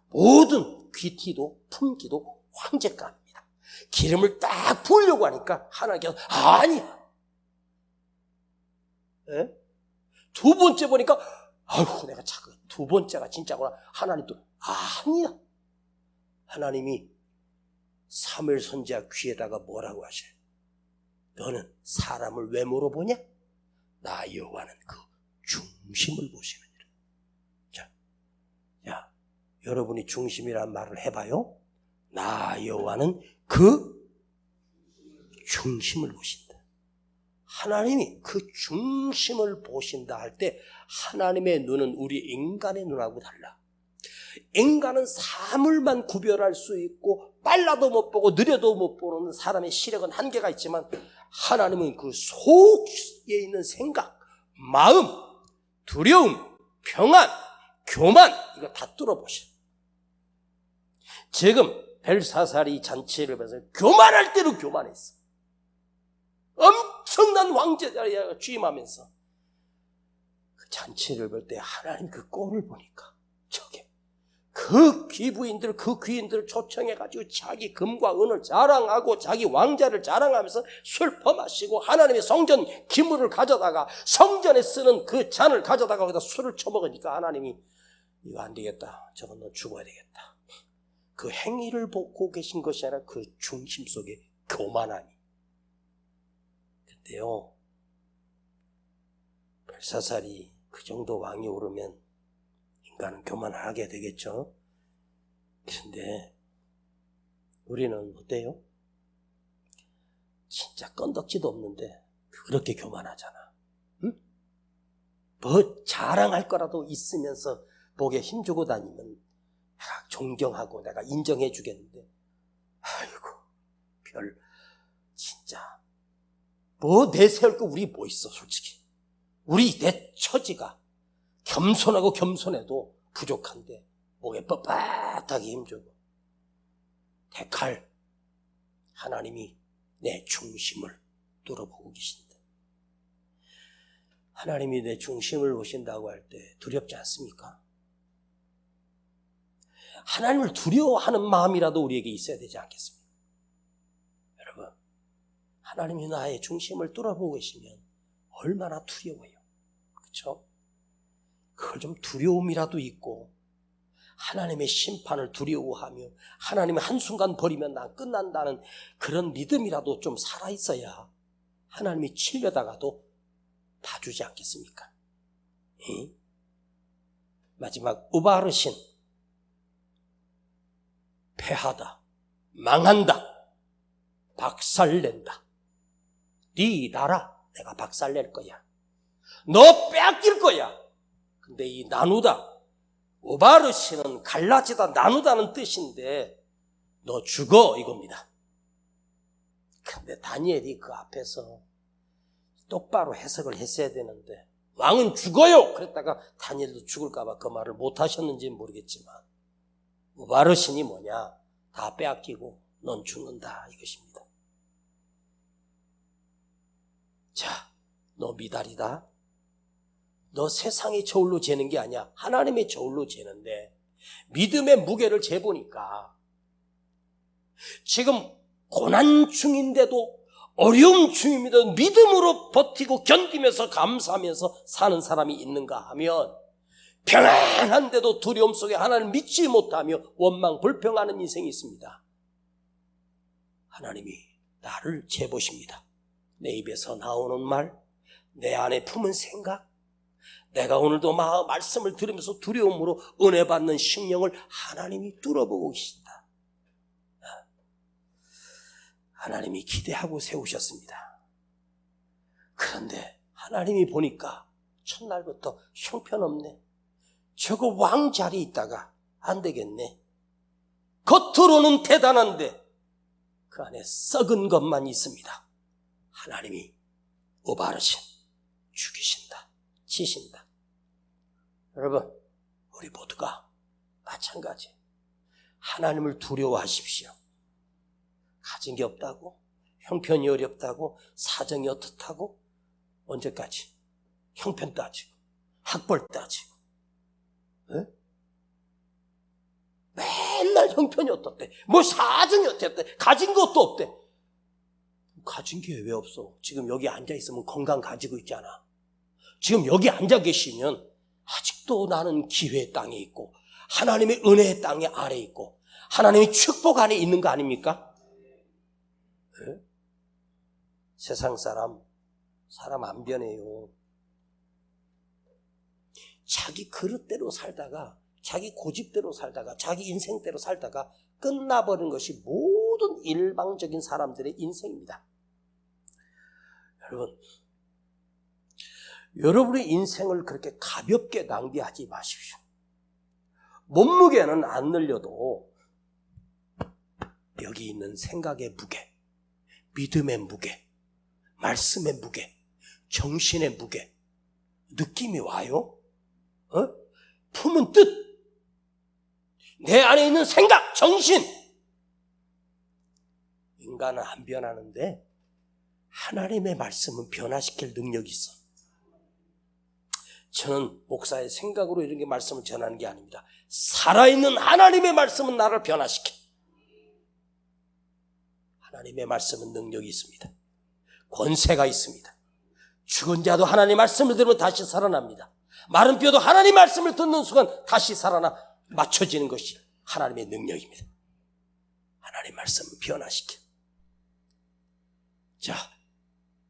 모든 귀티도 품기도 황제감입니다. 기름을 딱 부으려고 하니까 하나님께서 아니야. 에? 2번째 보니까 아이고 내가 착각. 2번째가 진짜구나. 하나님도 아니야. 하나님이 사무엘 선지자 귀에다가 뭐라고 하셔요? 너는 사람을 외모로 보냐? 나 여호와는 그 중심을 보시느니라. 자, 여러분이 중심이란 말을 해봐요. 나 여호와는 그 중심을 보신다. 하나님이 그 중심을 보신다 할 때 하나님의 눈은 우리 인간의 눈하고 달라. 인간은 사물만 구별할 수 있고 빨라도 못 보고 느려도 못 보는 사람의 시력은 한계가 있지만 하나님은 그 속에 있는 생각, 마음, 두려움, 평안, 교만, 이거 다 뚫어보시오. 지금 벨사살이 잔치를 해서 교만할 대로 교만했어. 엄청난 왕제자리에 취임하면서 그 잔치를 볼 때 하나님 그 꼴을 보니까 저게 그 귀부인들, 그 귀인들을 초청해가지고 자기 금과 은을 자랑하고 자기 왕자를 자랑하면서 술 퍼마시고 하나님의 성전 기물을 가져다가 성전에 쓰는 그 잔을 가져다가 거기다 술을 처먹으니까 하나님이 이거 안 되겠다. 저건 너 죽어야 되겠다. 그 행위를 보고 계신 것이 아니라 그 중심 속에 교만함이. 근데요, 벨사살이 그 정도 왕이 오르면 인간은 교만하게 되겠죠. 그런데 우리는 어때요? 진짜 건덕지도 없는데 그렇게 교만하잖아. 응? 뭐 자랑할 거라도 있으면서 목에 힘주고 다니면 내가 존경하고 내가 인정해 주겠는데, 아이고 진짜 뭐 내세울 거 우리 뭐 있어. 솔직히 우리 내 처지가 겸손하고 겸손해도 부족한데 목에 뻣뻣하게 힘주고 대칼 하나님이 내 중심을 뚫어보고 계신다. 하나님이 내 중심을 보신다고 할 때 두렵지 않습니까? 하나님을 두려워하는 마음이라도 우리에게 있어야 되지 않겠습니까? 여러분, 하나님이 나의 중심을 뚫어보고 계시면 얼마나 두려워요. 그렇죠? 그걸 좀 두려움이라도 있고 하나님의 심판을 두려워하며 하나님의 한순간 버리면 난 끝난다는 그런 믿음이라도 좀 살아있어야 하나님이 치려다가도 봐주지 않겠습니까? 응? 마지막 우바르신, 패하다, 망한다, 박살낸다. 네 나라 내가 박살낼 거야. 너 빼앗길 거야. 근데 이 나누다, 우바르신은 갈라지다, 나누다는 뜻인데 너 죽어 이겁니다. 근데 다니엘이 그 앞에서 똑바로 해석을 했어야 되는데 왕은 죽어요 그랬다가 다니엘도 죽을까 봐 그 말을 못 하셨는지는 모르겠지만 우바르신이 뭐냐, 다 빼앗기고 넌 죽는다 이것입니다. 자, 너 미달이다. 너 세상의 저울로 재는 게 아니야. 하나님의 저울로 재는데 믿음의 무게를 재보니까 지금 고난 중인데도 어려움 중임에도 믿음으로 버티고 견디면서 감사하면서 사는 사람이 있는가 하면 평안한데도 두려움 속에 하나님을 믿지 못하며 원망 불평하는 인생이 있습니다. 하나님이 나를 재보십니다. 내 입에서 나오는 말, 내 안에 품은 생각, 내가 오늘도 말씀을 들으면서 두려움으로 은혜 받는 심령을 하나님이 뚫어보고 계신다. 하나님이 기대하고 세우셨습니다. 그런데 하나님이 보니까 첫날부터 형편없네. 저거 왕자리에 있다가 안 되겠네. 겉으로는 대단한데 그 안에 썩은 것만 있습니다. 하나님이 우바르신 죽이신다, 치신다. 여러분, 우리 모두가 마찬가지. 하나님을 두려워하십시오. 가진 게 없다고, 형편이 어렵다고, 사정이 어떻다고, 언제까지 형편 따지고 학벌 따지고, 에? 맨날 형편이 어떻대, 뭐 사정이 어떻대, 가진 것도 없대. 가진 게 왜 없어? 지금 여기 앉아있으면 건강 가지고 있잖아. 지금 여기 앉아 계시면 아직도 나는 기회의 땅에 있고 하나님의 은혜의 땅에 아래 있고 하나님의 축복 안에 있는 거 아닙니까? 네? 세상 사람 안 변해요. 자기 그릇대로 살다가, 자기 고집대로 살다가, 자기 인생대로 살다가 끝나버린 것이 모든 일방적인 사람들의 인생입니다. 여러분의 인생을 그렇게 가볍게 낭비하지 마십시오. 몸무게는 안 늘려도 여기 있는 생각의 무게, 믿음의 무게, 말씀의 무게, 정신의 무게, 느낌이 와요? 품은 뜻, 내 안에 있는 생각, 정신. 인간은 안 변하는데 하나님의 말씀은 변화시킬 능력이 있어. 저는 목사의 생각으로 이런 게 말씀을 전하는 게 아닙니다. 살아있는 하나님의 말씀은 나를 변화시켜. 하나님의 말씀은 능력이 있습니다. 권세가 있습니다. 죽은 자도 하나님의 말씀을 들으면 다시 살아납니다. 마른 뼈도 하나님의 말씀을 듣는 순간 다시 살아나 맞춰지는 것이 하나님의 능력입니다. 하나님의 말씀은 변화시켜. 자,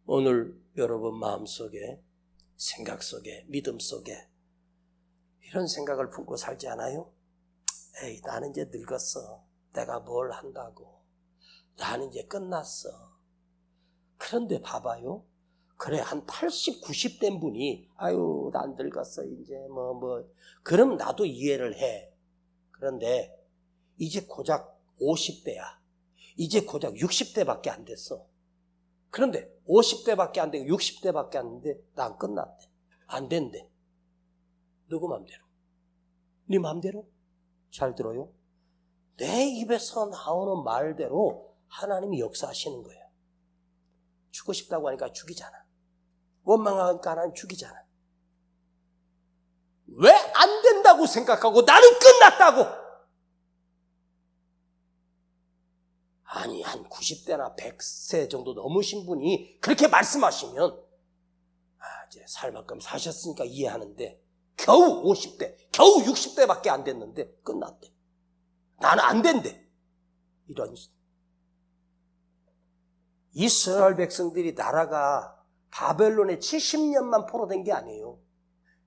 오늘 여러분 마음속에, 생각 속에, 믿음 속에 이런 생각을 품고 살지 않아요? 에이, 나는 이제 늙었어. 내가 뭘 한다고. 나는 이제 끝났어. 그런데 봐봐요. 그래, 한 80, 90 된 분이 아유, 난 늙었어. 이제 그럼 나도 이해를 해. 그런데 이제 고작 50대야. 이제 고작 60대밖에 안 됐어. 그런데 50대밖에 안 되고 60대밖에 안 됐는데 난 끝났대. 안 된대. 누구 맘대로? 네 맘대로? 잘 들어요. 내 입에서 나오는 말대로 하나님이 역사하시는 거예요. 죽고 싶다고 하니까 죽이잖아. 원망하니까 하나님 죽이잖아. 왜 안 된다고 생각하고 나는 끝났다고? 아니, 한 90대나 100세 정도 넘으신 분이 그렇게 말씀하시면 이제 살 만큼 사셨으니까 이해하는데 겨우 50대, 겨우 60대밖에 안 됐는데 끝났대. 나는 안 된대. 이런. 이스라엘 백성들이 나라가 바벨론에 70년만 포로된 게 아니에요.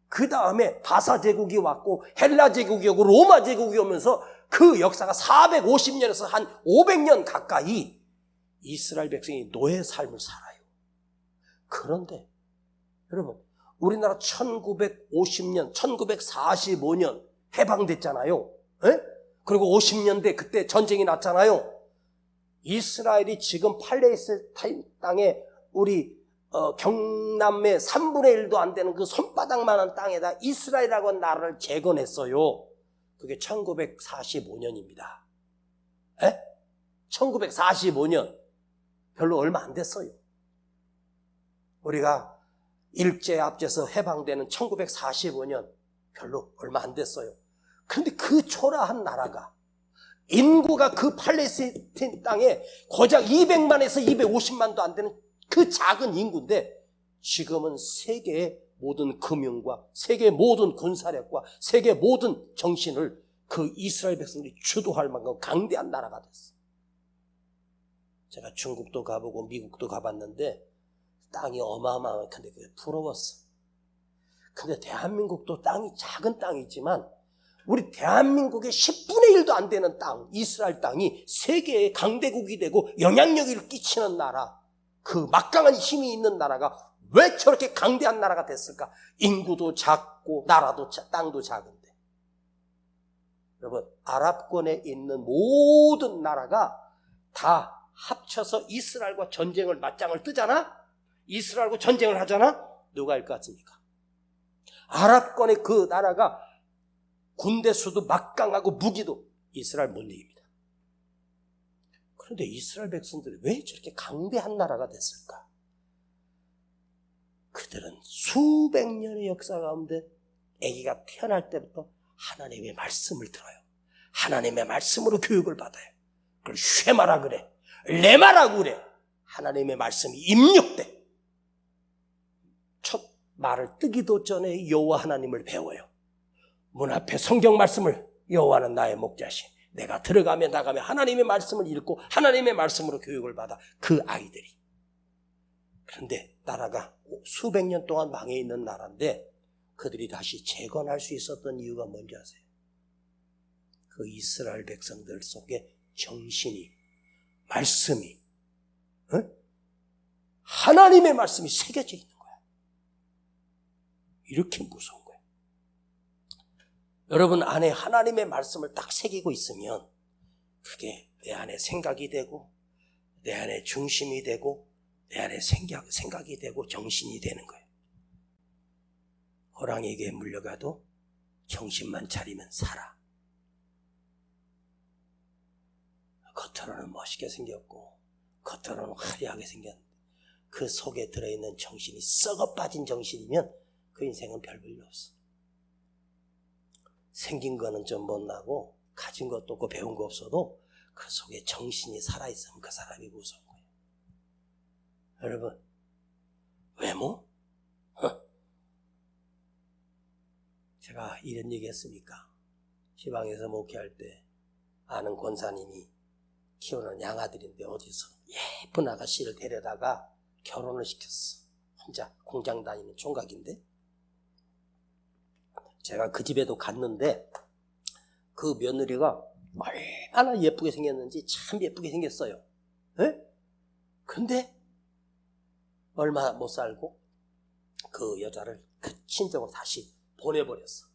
그 다음에 바사 제국이 왔고 헬라 제국이 오고 로마 제국이 오면서 그 역사가 450년에서 한 500년 가까이 이스라엘 백성이 노예 삶을 살아요. 그런데 여러분, 우리나라 1950년, 1945년 해방됐잖아요. 에? 그리고 50년대 그때 전쟁이 났잖아요. 이스라엘이 지금 팔레스타인 땅에 우리 경남의 3분의 1도 안 되는 그 손바닥만한 땅에다 이스라엘이라고 하는 나라를 재건했어요. 그게 1945년입니다. 에? 1945년. 별로 얼마 안 됐어요. 우리가 일제 앞제에서 해방되는 1945년 별로 얼마 안 됐어요. 그런데 그 초라한 나라가 인구가 그 팔레스타인 땅에 고작 200만에서 250만도 안 되는 그 작은 인구인데 지금은 세계의 모든 금융과 세계의 모든 군사력과 세계의 모든 정신을 그 이스라엘 백성들이 주도할 만큼 강대한 나라가 됐어. 제가 중국도 가보고 미국도 가봤는데 땅이 어마어마한데 그게 부러웠어. 근데 대한민국도 땅이 작은 땅이지만 우리 대한민국의 10분의 1도 안 되는 땅, 이스라엘 땅이 세계의 강대국이 되고 영향력을 끼치는 나라, 그 막강한 힘이 있는 나라가 왜 저렇게 강대한 나라가 됐을까? 인구도 작고 나라도 땅도 작은데. 여러분, 아랍권에 있는 모든 나라가 다 합쳐서 이스라엘과 전쟁을 맞짱을 뜨잖아? 이스라엘과 전쟁을 하잖아? 누가 할 것 같습니까? 아랍권의 그 나라가 군대 수도 막강하고 무기도 이스라엘 못 이깁니다. 그런데 이스라엘 백성들이 왜 저렇게 강대한 나라가 됐을까? 그들은 수백 년의 역사 가운데 아기가 태어날 때부터 하나님의 말씀을 들어요. 하나님의 말씀으로 교육을 받아요. 그걸 쉐마라 그래, 레마라고 그래. 하나님의 말씀이 입력돼. 첫 말을 뜨기도 전에 여호와 하나님을 배워요. 문 앞에 성경 말씀을, 여호와는 나의 목자신, 내가 들어가며 나가며 하나님의 말씀을 읽고 하나님의 말씀으로 교육을 받아 그 아이들이. 그런데 나라가 수백 년 동안 망해 있는 나라인데 그들이 다시 재건할 수 있었던 이유가 뭔지 아세요? 그 이스라엘 백성들 속에 정신이, 말씀이, 하나님의 말씀이 새겨져 있는 거야. 이렇게 무서운 거예요. 여러분 안에 하나님의 말씀을 딱 새기고 있으면 그게 내 안에 생각이 되고 내 안에 중심이 되고 내 안에 생각이 되고 정신이 되는 거예요. 호랑이에게 물려가도 정신만 차리면 살아. 겉으로는 멋있게 생겼고 겉으로는 화려하게 생겼는데 그 속에 들어있는 정신이 썩어 빠진 정신이면 그 인생은 별 볼일 없어. 생긴 거는 좀 못나고 가진 것도 없고 배운 거 없어도 그 속에 정신이 살아있으면 그 사람이 무서운 거예요. 여러분, 외모? 제가 이런 얘기 했습니까? 지방에서 목회할 때 아는 권사님이 키우는 양아들인데 어디서 예쁜 아가씨를 데려다가 결혼을 시켰어. 혼자 공장 다니는 총각인데. 제가 그 집에도 갔는데 그 며느리가 얼마나 예쁘게 생겼는지 참 예쁘게 생겼어요. 에? 근데 얼마 못 살고 그 여자를 그 친정으로 다시 보내버렸어.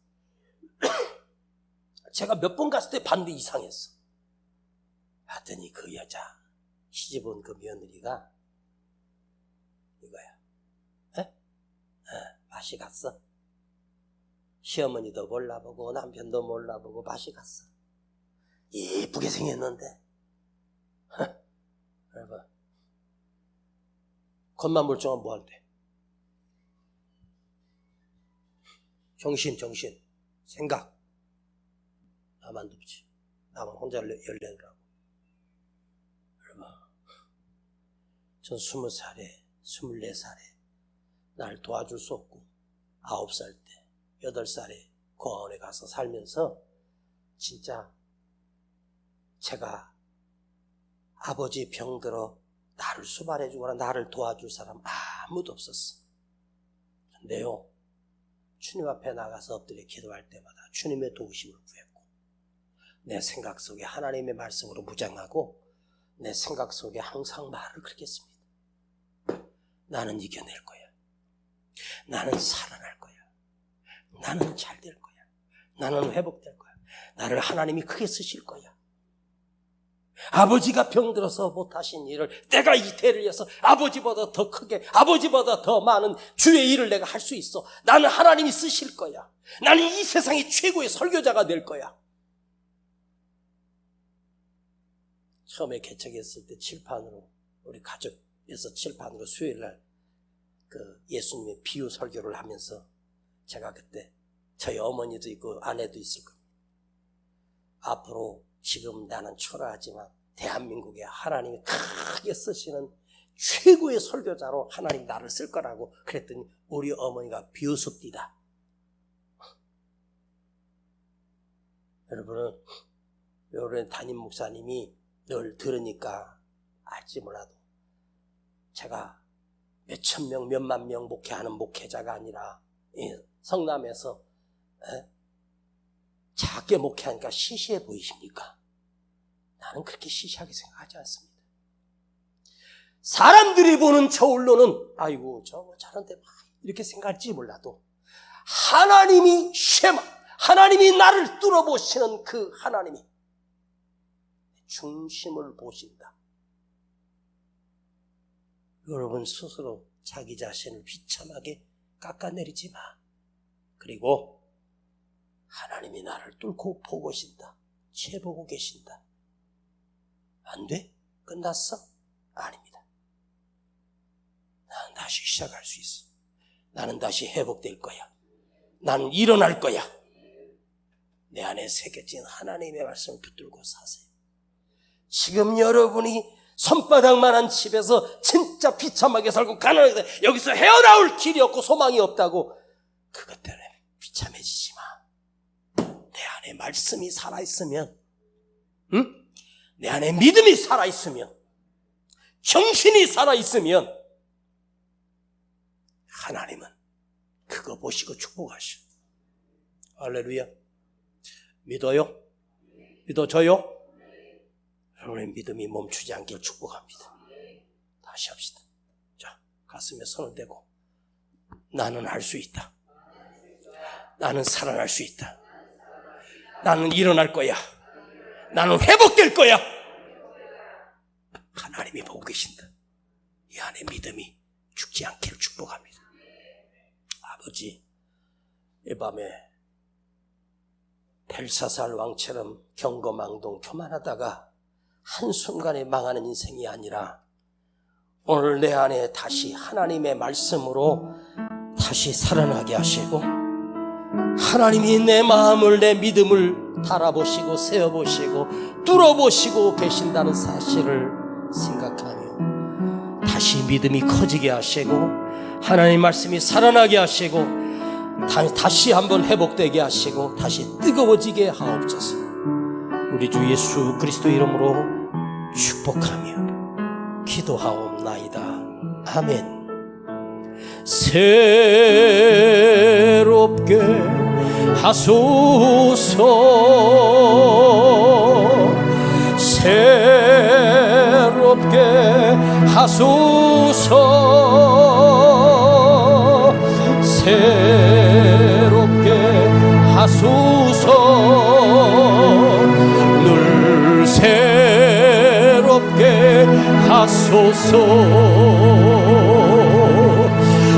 제가 몇 번 갔을 때 봤는데 이상했어. 봤더니 그 여자 시집온 그 며느리가 이거야. 에? 맛이 갔어. 시어머니도 몰라보고 남편도 몰라보고 맛이 갔어. 예쁘게 생겼는데 여러분, 겉만 멀쩡하면 뭐한대? 정신 생각 나만 둡지. 나만 혼자 열내더라고. 여러분, 전 20살에 24살에 날 도와줄 수 없고 9살 때 8살에 고아원에 가서 살면서 진짜 제가 아버지 병들어 나를 수발해주거나 나를 도와줄 사람 아무도 없었어. 근데요, 주님 앞에 나가서 엎드려 기도할 때마다 주님의 도우심을 구했고 내 생각 속에 하나님의 말씀으로 무장하고 내 생각 속에 항상 말을 그렇게 했습니다. 나는 이겨낼 거야. 나는 살아날 거야. 나는 잘 될 거야. 나는 회복될 거야. 나를 하나님이 크게 쓰실 거야. 아버지가 병들어서 못하신 일을 내가 이 대를 이어서 아버지보다 더 크게, 아버지보다 더 많은 주의 일을 내가 할 수 있어. 나는 하나님이 쓰실 거야. 나는 이 세상의 최고의 설교자가 될 거야. 처음에 개척했을 때 칠판으로, 우리 가족에서 칠판으로 수요일날 그 예수님의 비유 설교를 하면서 제가 그때 저희 어머니도 있고 아내도 있을 겁니다. 앞으로 지금 나는 초라하지만 대한민국에 하나님이 크게 쓰시는 최고의 설교자로 하나님 나를 쓸 거라고 그랬더니 우리 어머니가 비웃습니다. 여러분은 여러 담임 목사님이 늘 들으니까 알지 몰라도 제가 몇천 명, 몇만 명 목회하는 목회자가 아니라 성남에서 작게 목회하니까 시시해 보이십니까? 나는 그렇게 시시하게 생각하지 않습니다. 사람들이 보는 저울로는 아이고 저거 저런데 막 이렇게 생각할지 몰라도 하나님이 쉐마, 하나님이 나를 뚫어보시는 그 하나님이 중심을 보신다. 여러분 스스로 자기 자신을 비참하게 깎아내리지 마. 그리고 하나님이 나를 뚫고 보고 계신다. 채보고 계신다. 안 돼? 끝났어? 아닙니다. 나는 다시 시작할 수 있어. 나는 다시 회복될 거야. 나는 일어날 거야. 내 안에 새겨진 하나님의 말씀을 붙들고 사세요. 지금 여러분이 손바닥만한 집에서 진짜 비참하게 살고 가난하게 살고 여기서 헤어나올 길이 없고 소망이 없다고 그것 때문에 비참해지지 마. 내 안에 말씀이 살아있으면, 내 안에 믿음이 살아있으면, 정신이 살아있으면 하나님은 그거 보시고 축복하셔. 할렐루야. 믿어요? 믿어져요? 여러분의 믿음이 멈추지 않길 축복합니다. 다시 합시다. 자, 가슴에 손을 대고 나는 할 수 있다. 나는 살아날 수 있다. 나는 일어날 거야. 나는 회복될 거야. 하나님이 보고 계신다. 이 안에 믿음이 죽지 않기를 축복합니다. 아버지, 이 밤에 벨사살 왕처럼 경거망동 교만하다가 한순간에 망하는 인생이 아니라 오늘 내 안에 다시 하나님의 말씀으로 다시 살아나게 하시고 하나님이 내 마음을, 내 믿음을 달아보시고 세어보시고 뚫어보시고 계신다는 사실을 생각하며 다시 믿음이 커지게 하시고 하나님 말씀이 살아나게 하시고 다시 한번 회복되게 하시고 다시 뜨거워지게 하옵소서. 우리 주 예수 그리스도 이름으로 축복하며 기도하옵나이다. 아멘. 새롭게 하소서, 새롭게 하소서, 새롭게 하소서, 늘 새롭게 하소서,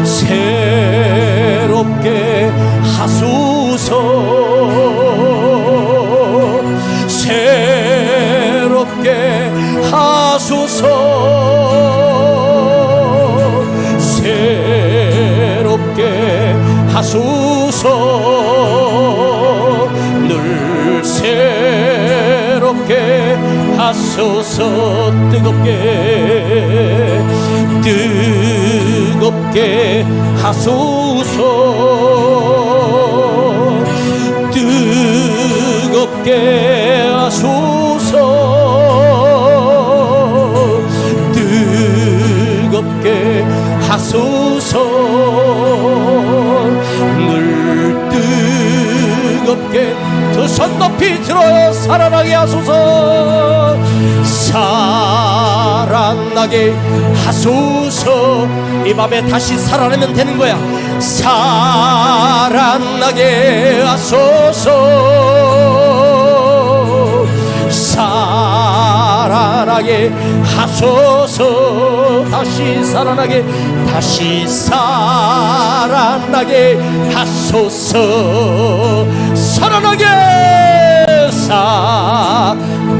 새롭게 하소서, 새롭게 하소서, 새롭게 하소서, 늘 새롭게 하소서. 뜨겁게 하소서, 뜨겁게 하소서, 뜨겁게 하소서, 늘 뜨겁게 두 손 높이 들어 살아나게 하소서, 살아나게 하소서. 이 밤에 다시 살아나면 되는 거야. 살아나게 하소서, 살아나게 하소서. 다시 살아나게, 다시 살아나게 하소서. 살아나게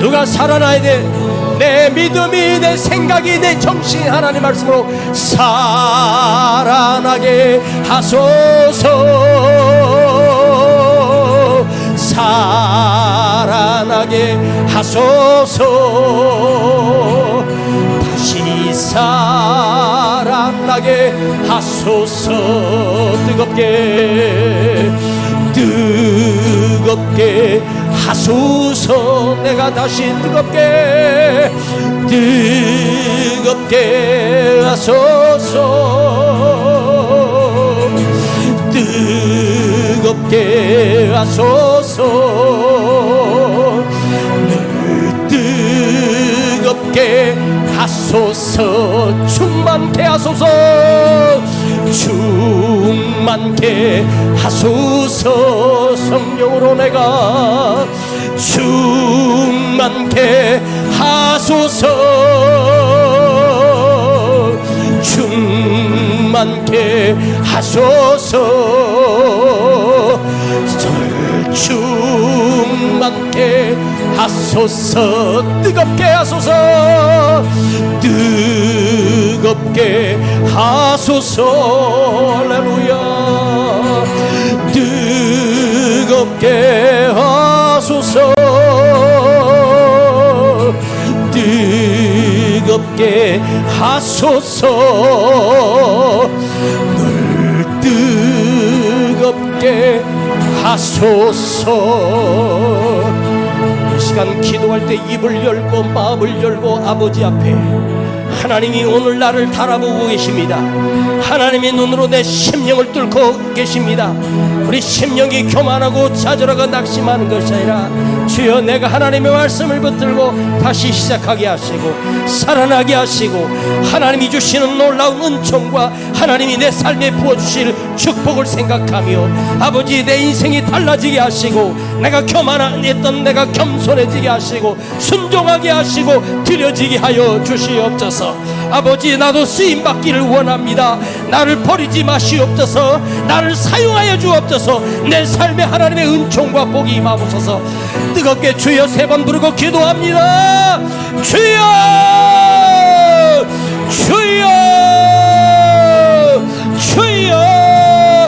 누가 살아나야 돼? 내 믿음이, 내 생각이, 내 정신이 하나님 말씀으로 살아나게 하소서, 살아나게 하소서. 다시 살아나게 하소서. 뜨겁게 하소서. 내가 다시 뜨겁게 하소서, 뜨겁게 하소서, 늘 뜨겁게 하소서. 충만케 하소서, 충만케 하소서. 성령으로 내가 충만케 하소서, 충만케 하소서. 충만케 하소서. 뜨겁게 하소서, 뜨겁게 하소서. 할렐루야. 뜨겁게 하소서, 뜨겁게 하소서. 늘 뜨겁게 하소서. 이 시간 기도할 때 입을 열고 마음을 열고 아버지 앞에 하나님이 오늘 나를 달아보고 계십니다. 하나님의 눈으로 내 심령을 뚫고 계십니다. 우리 심령이 교만하고 좌절하고 낙심하는 것이 아니라 주여 내가 하나님의 말씀을 붙들고 다시 시작하게 하시고 살아나게 하시고 하나님이 주시는 놀라운 은총과 하나님이 내 삶에 부어주실 축복을 생각하며 아버지 내 인생이 달라지게 하시고 내가 교만했던 내가 겸손해지게 하시고 순종하게 하시고 드려지게 하여 주시옵소서. 아버지 나도 쓰임받기를 원합니다. 나를 버리지 마시옵소서. 나를 사용하여 주옵소서. 내 삶에 하나님의 은총과 복이 임하옵소서. 뜨겁게 주여 3번 부르고 기도합니다. 주여, 주여.